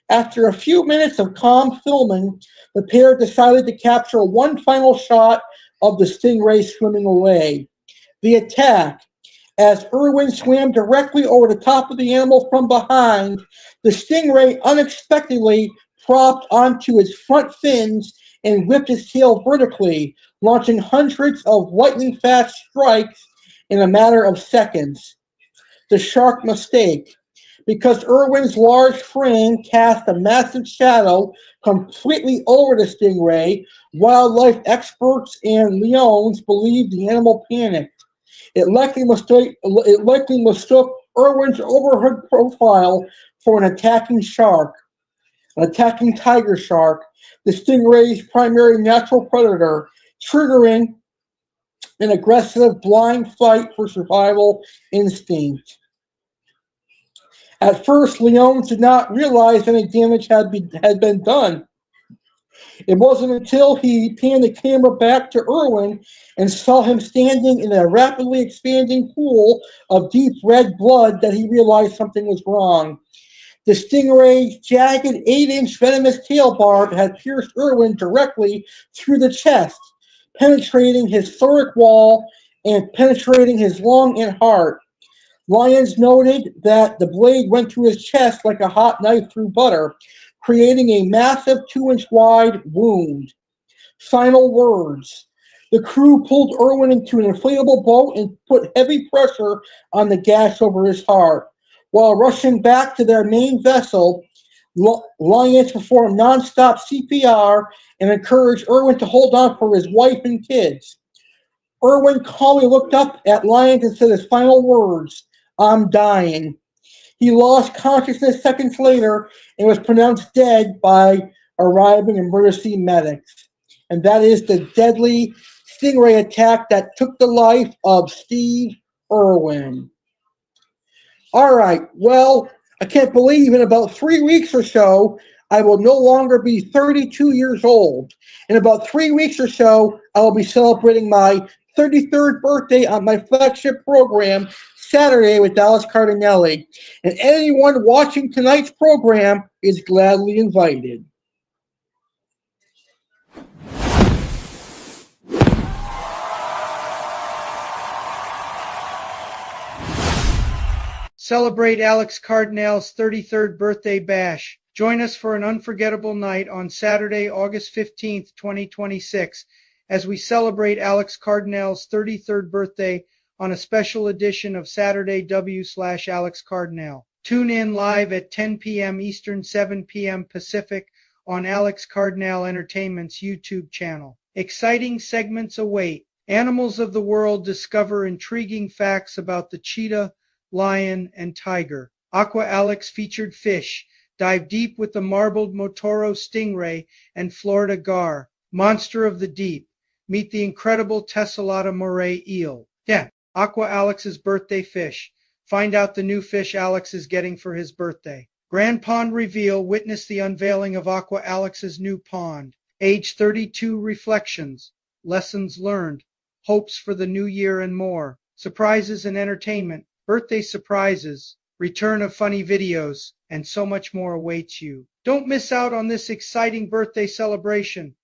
After a few minutes of calm filming, the pair decided to capture one final shot of the stingray swimming away. The attack. As Irwin swam directly over the top of the animal from behind, the stingray unexpectedly propped onto its front fins and whipped its tail vertically, launching hundreds of lightning-fast strikes in a matter of seconds. The shark mistake. Because Irwin's large frame cast a massive shadow completely over the stingray, wildlife experts and Lyons believed the animal panicked. It likely mistook Irwin's overhead profile for an attacking shark, an attacking tiger shark, the stingray's primary natural predator, triggering an aggressive blind fight for survival instinct. At first, Lyons did not realize any damage had been done. It wasn't until he panned the camera back to Irwin and saw him standing in a rapidly expanding pool of deep red blood that he realized something was wrong. The stingray's jagged 8-inch venomous tail barb had pierced Irwin directly through the chest, penetrating his thoracic wall and penetrating his lung and heart. Lyons noted that the blade went through his chest like a hot knife through butter, creating a massive 2-inch wide wound. Final words. The crew pulled Irwin into an inflatable boat and put heavy pressure on the gash over his heart. While rushing back to their main vessel, Lyons performed nonstop CPR and encouraged Irwin to hold on for his wife and kids. Irwin calmly looked up at Lyons and said his final words, "I'm dying." He lost consciousness seconds later and was pronounced dead by arriving emergency medics. And that is the deadly stingray attack that took the life of Steve Irwin. All right, well, I can't believe in about 3 weeks or so, I will no longer be 32 years old. In about 3 weeks or so, I will be celebrating my 33rd birthday on my flagship program, Saturday with Alex Cardinale. And anyone watching tonight's program is gladly invited. Celebrate Alex Cardinale's 33rd birthday bash. Join us for an unforgettable night on Saturday, August 15th, 2026, as we celebrate Alex Cardinale's 33rd birthday on a special edition of Saturday W/Alex Cardinale. Tune in live at 10 p.m. Eastern, 7 p.m. Pacific on Alex Cardinale Entertainment's YouTube channel. Exciting segments await. Animals of the world discover intriguing facts about the cheetah, lion, and tiger. Aqua Alex featured fish. Dive deep with the marbled Motoro stingray and Florida gar. Monster of the deep. Meet the incredible tessellata moray eel. Yeah, Aqua Alex's birthday fish. Find out the new fish Alex is getting for his birthday. Grand Pond reveal. Witness the unveiling of Aqua Alex's new pond. Age 32 reflections. Lessons learned. Hopes for the new year and more. Surprises and entertainment. Birthday surprises. Return of funny videos. And so much more awaits you. Don't miss out on this exciting birthday celebration.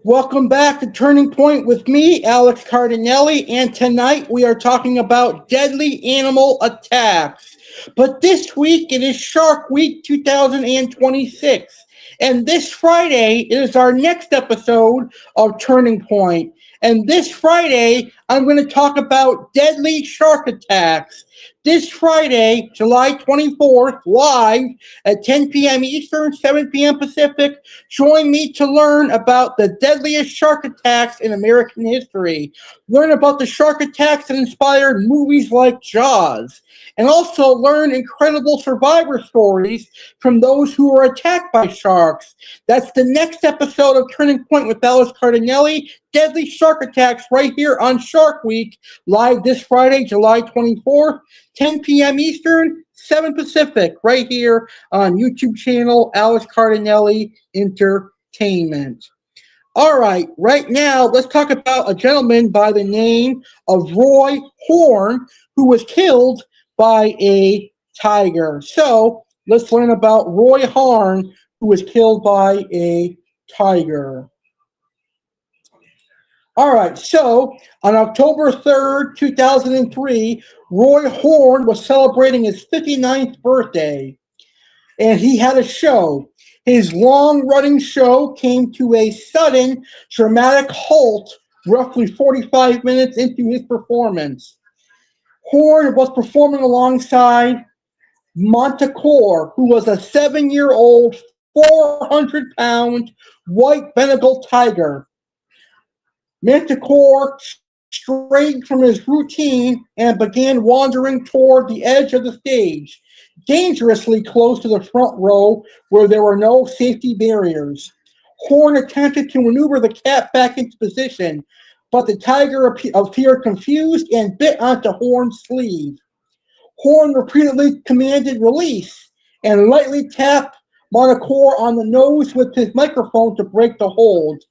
Welcome back to Turning Point with me, Alex Cardinale, and tonight we are talking about deadly animal attacks. But this week it is Shark Week 2026, and this Friday it is our next episode of Turning Point. And this Friday I'm going to talk about deadly shark attacks. This Friday, July 24th, live at 10 p.m. Eastern, 7 p.m. Pacific, join me to learn about the deadliest shark attacks in American history. Learn about the shark attacks that inspired movies like Jaws. And also learn incredible survivor stories from those who were attacked by sharks. That's the next episode of Turning Point with Alex Cardinale. Deadly shark attacks right here on Shark Week, live this Friday, July 24th, 10 p.m. Eastern, 7 Pacific, right here on YouTube channel Alex Cardinale Entertainment. All right, right now, let's talk about a gentleman by the name of Roy Horn, who was killed by a tiger. So let's learn about Roy Horn, who was killed by a tiger. All right, so on October 3rd, 2003, Roy Horn was celebrating his 59th birthday, and he had a show. His long-running show came to a sudden, dramatic halt roughly 45 minutes into his performance. Horn was performing alongside Manticore, who was a 7-year-old, 400-pound white Bengal tiger. Manticore strayed from his routine and began wandering toward the edge of the stage, dangerously close to the front row where there were no safety barriers. Horn attempted to maneuver the cat back into position, but the tiger appeared confused and bit onto Horn's sleeve. Horn repeatedly commanded release and lightly tapped Manticore on the nose with his microphone to break the hold.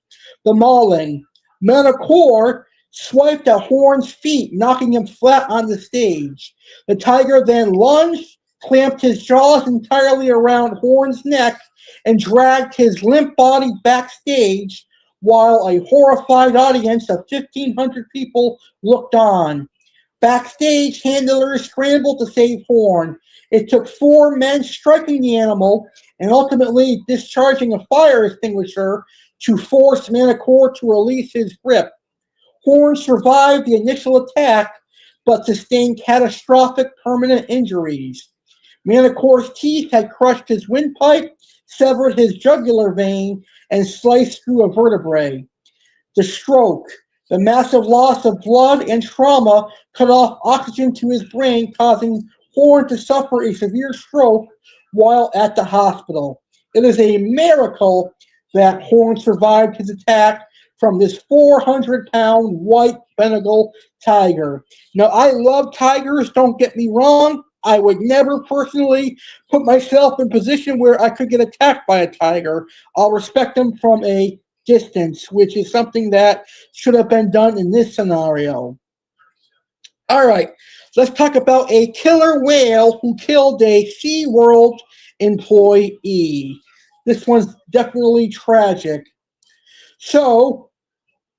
The mauling. Manticore swiped at Horn's feet, knocking him flat on the stage. The tiger then lunged, clamped his jaws entirely around Horn's neck, and dragged his limp body backstage while a horrified audience of 1,500 people looked on. Backstage, handlers scrambled to save Horn. It took 4 men striking the animal and ultimately discharging a fire extinguisher to force Manticore to release his grip. Horn survived the initial attack, but sustained catastrophic permanent injuries. Manticore's teeth had crushed his windpipe, severed his jugular vein, and sliced through a vertebrae. The stroke, the massive loss of blood and trauma cut off oxygen to his brain, causing Horn to suffer a severe stroke while at the hospital. It is a miracle that Horn survived his attack from this 400-pound white Bengal tiger. Now, I love tigers, don't get me wrong. I would never personally put myself in a position where I could get attacked by a tiger. I'll respect them from a distance, which is something that should have been done in this scenario. All right, let's talk about a killer whale who killed a SeaWorld employee. This one's definitely tragic. So,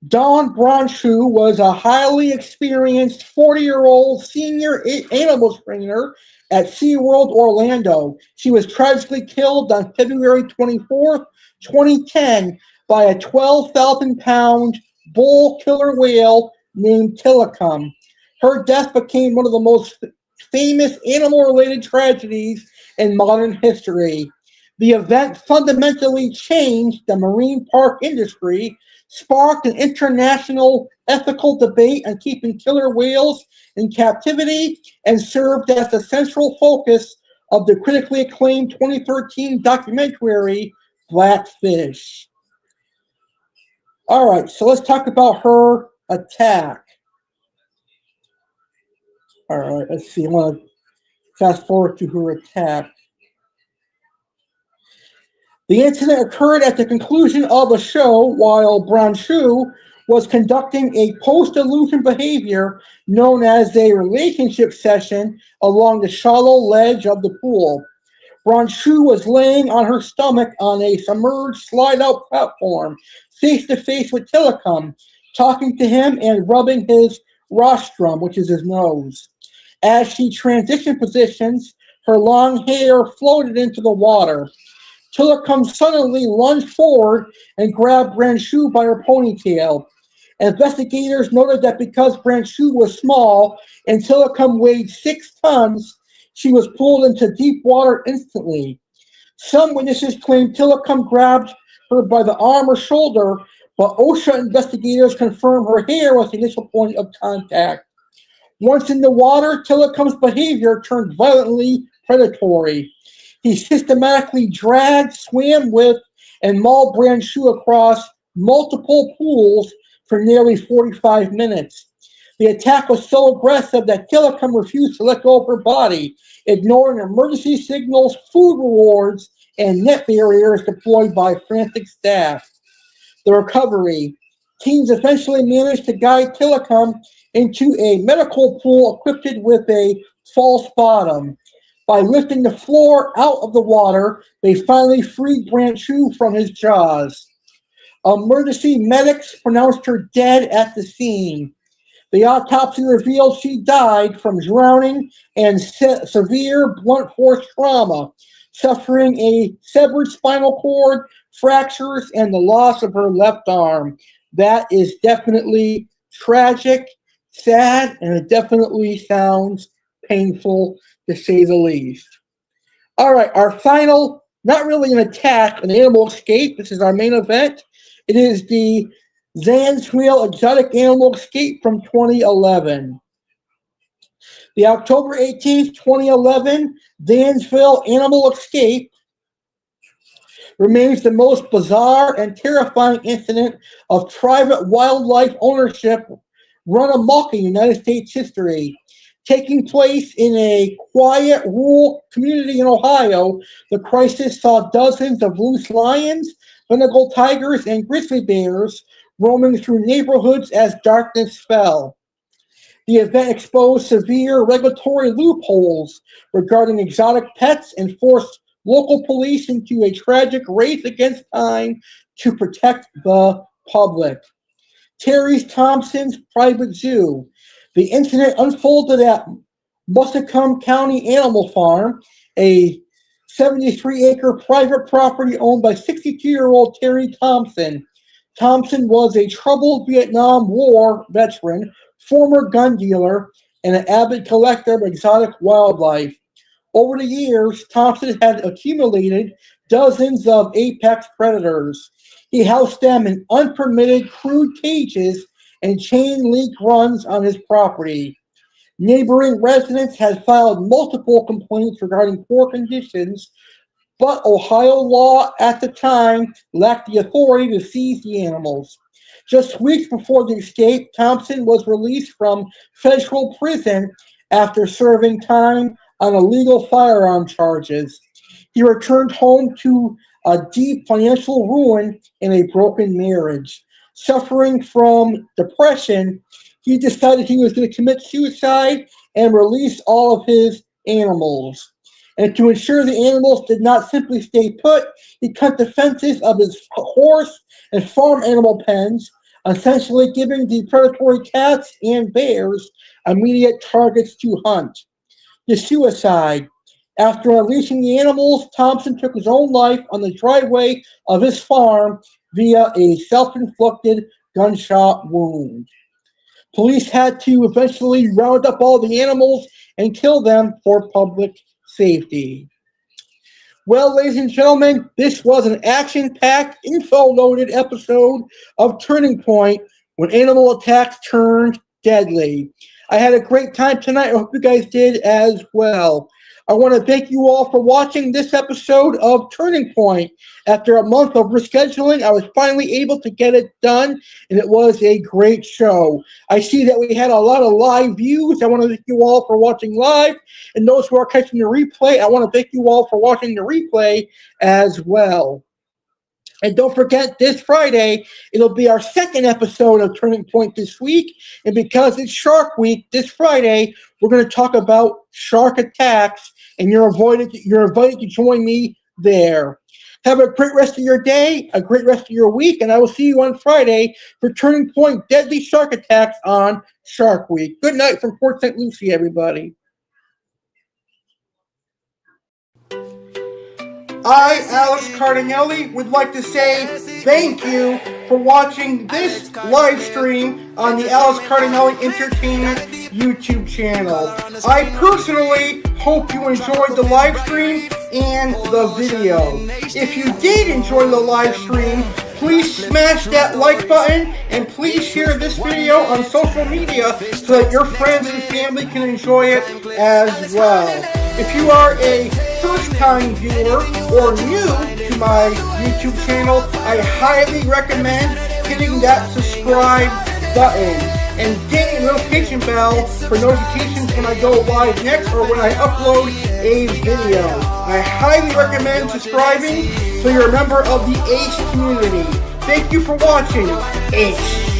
Don Bronshu was a highly experienced 40-year-old senior animal trainer at SeaWorld Orlando. She was tragically killed on February 24th, 2010 by a 12,000-pound bull killer whale named Tilikum. Her death became one of the most famous animal-related tragedies in modern history. The event fundamentally changed the marine park industry, sparked an international ethical debate on keeping killer whales in captivity, and served as the central focus of the critically acclaimed 2013 documentary Blackfish. All right, so let's talk about her attack. All right, let's see. I want to fast forward to her attack. The incident occurred at the conclusion of a show while Bronshu was conducting a post-illusion behavior known as a relationship session along the shallow ledge of the pool. Bronshu was laying on her stomach on a submerged slide-out platform, face-to-face with Tilikum, talking to him and rubbing his rostrum, which is his nose. As she transitioned positions, her long hair floated into the water. Tilikum suddenly lunged forward and grabbed Bronshu by her ponytail. Investigators noted that because Bronshu was small and Tilikum weighed 6 tons, she was pulled into deep water instantly. Some witnesses claimed Tilikum grabbed her by the arm or shoulder, but OSHA investigators confirmed her hair was the initial point of contact. Once in the water, Tilikum's behavior turned violently predatory. He systematically dragged, swam with, and mauled Bronshu across multiple pools for nearly 45 minutes. The attack was so aggressive that Tilikum refused to let go of her body, ignoring emergency signals, food rewards, and net barriers deployed by frantic staff. The recovery. Teams eventually managed to guide Tilikum into a medical pool equipped with a false bottom. By lifting the floor out of the water, they finally freed Bronshu from his jaws. Emergency medics pronounced her dead at the scene. The autopsy revealed she died from drowning and severe blunt force trauma, suffering a severed spinal cord, fractures, and the loss of her left arm. That is definitely tragic, sad, and it definitely sounds painful, to say the least. All right, our final, not really an attack, an animal escape. This is our main event. It is the Zanesville exotic animal escape from 2011. The October 18th, 2011 Zanesville animal escape remains the most bizarre and terrifying incident of private wildlife ownership run amok in United States history. Taking place in a quiet rural community in Ohio, the crisis saw dozens of loose lions, Bengal tigers, and grizzly bears roaming through neighborhoods as darkness fell. The event exposed severe regulatory loopholes regarding exotic pets and forced local police into a tragic race against time to protect the public. Terry Thompson's private zoo. The incident unfolded at Muscatine County Animal Farm, a 73-acre private property owned by 62-year-old Terry Thompson. Thompson was a troubled Vietnam War veteran, former gun dealer, and an avid collector of exotic wildlife. Over the years, Thompson had accumulated dozens of apex predators. He housed them in unpermitted crude cages and chain link runs on his property. Neighboring residents had filed multiple complaints regarding poor conditions, but Ohio law at the time lacked the authority to seize the animals. Just weeks before the escape, Thompson was released from federal prison after serving time on illegal firearm charges. He returned home to a deep financial ruin and a broken marriage. Suffering from depression, he decided he was going to commit suicide and release all of his animals. And to ensure the animals did not simply stay put, he cut the fences of his horse and farm animal pens, essentially giving the predatory cats and bears immediate targets to hunt. The suicide. After unleashing the animals, Thompson took his own life on the driveway of his farm via a self-inflicted gunshot wound. Police had to eventually round up all the animals and kill them for public safety. Well, ladies and gentlemen, this was an action-packed, info-loaded episode of Turning Point when animal attacks turned deadly. I had a great time tonight. I hope you guys did as well. I want to thank you all for watching this episode of Turning Point. After a month of rescheduling, I was finally able to get it done, and it was a great show. I see that we had a lot of live views. I want to thank you all for watching live, and those who are catching the replay, I want to thank you all for watching the replay as well. And don't forget, this Friday, it'll be our second episode of Turning Point this week. And because it's Shark Week, this Friday, we're going to talk about shark attacks. And you're invited to join me there. Have a great rest of your day, a great rest of your week, and I will see you on Friday for Turning Point Deadly Shark Attacks on Shark Week. Good night from Port St. Lucie, everybody. I, Alex Cardinale, would like to say thank you for watching this live stream on the Alex Cardinale Entertainment YouTube channel. I personally hope you enjoyed the live stream and the video. If you did enjoy the live stream, please smash that like button and please share this video on social media so that your friends and family can enjoy it as well. If you are a first-time viewer or new to my YouTube channel, I highly recommend hitting that subscribe button and getting a notification bell for notifications when I go live next or when I upload a video. I highly recommend subscribing so you're a member of the ACE community. Thank you for watching ACE.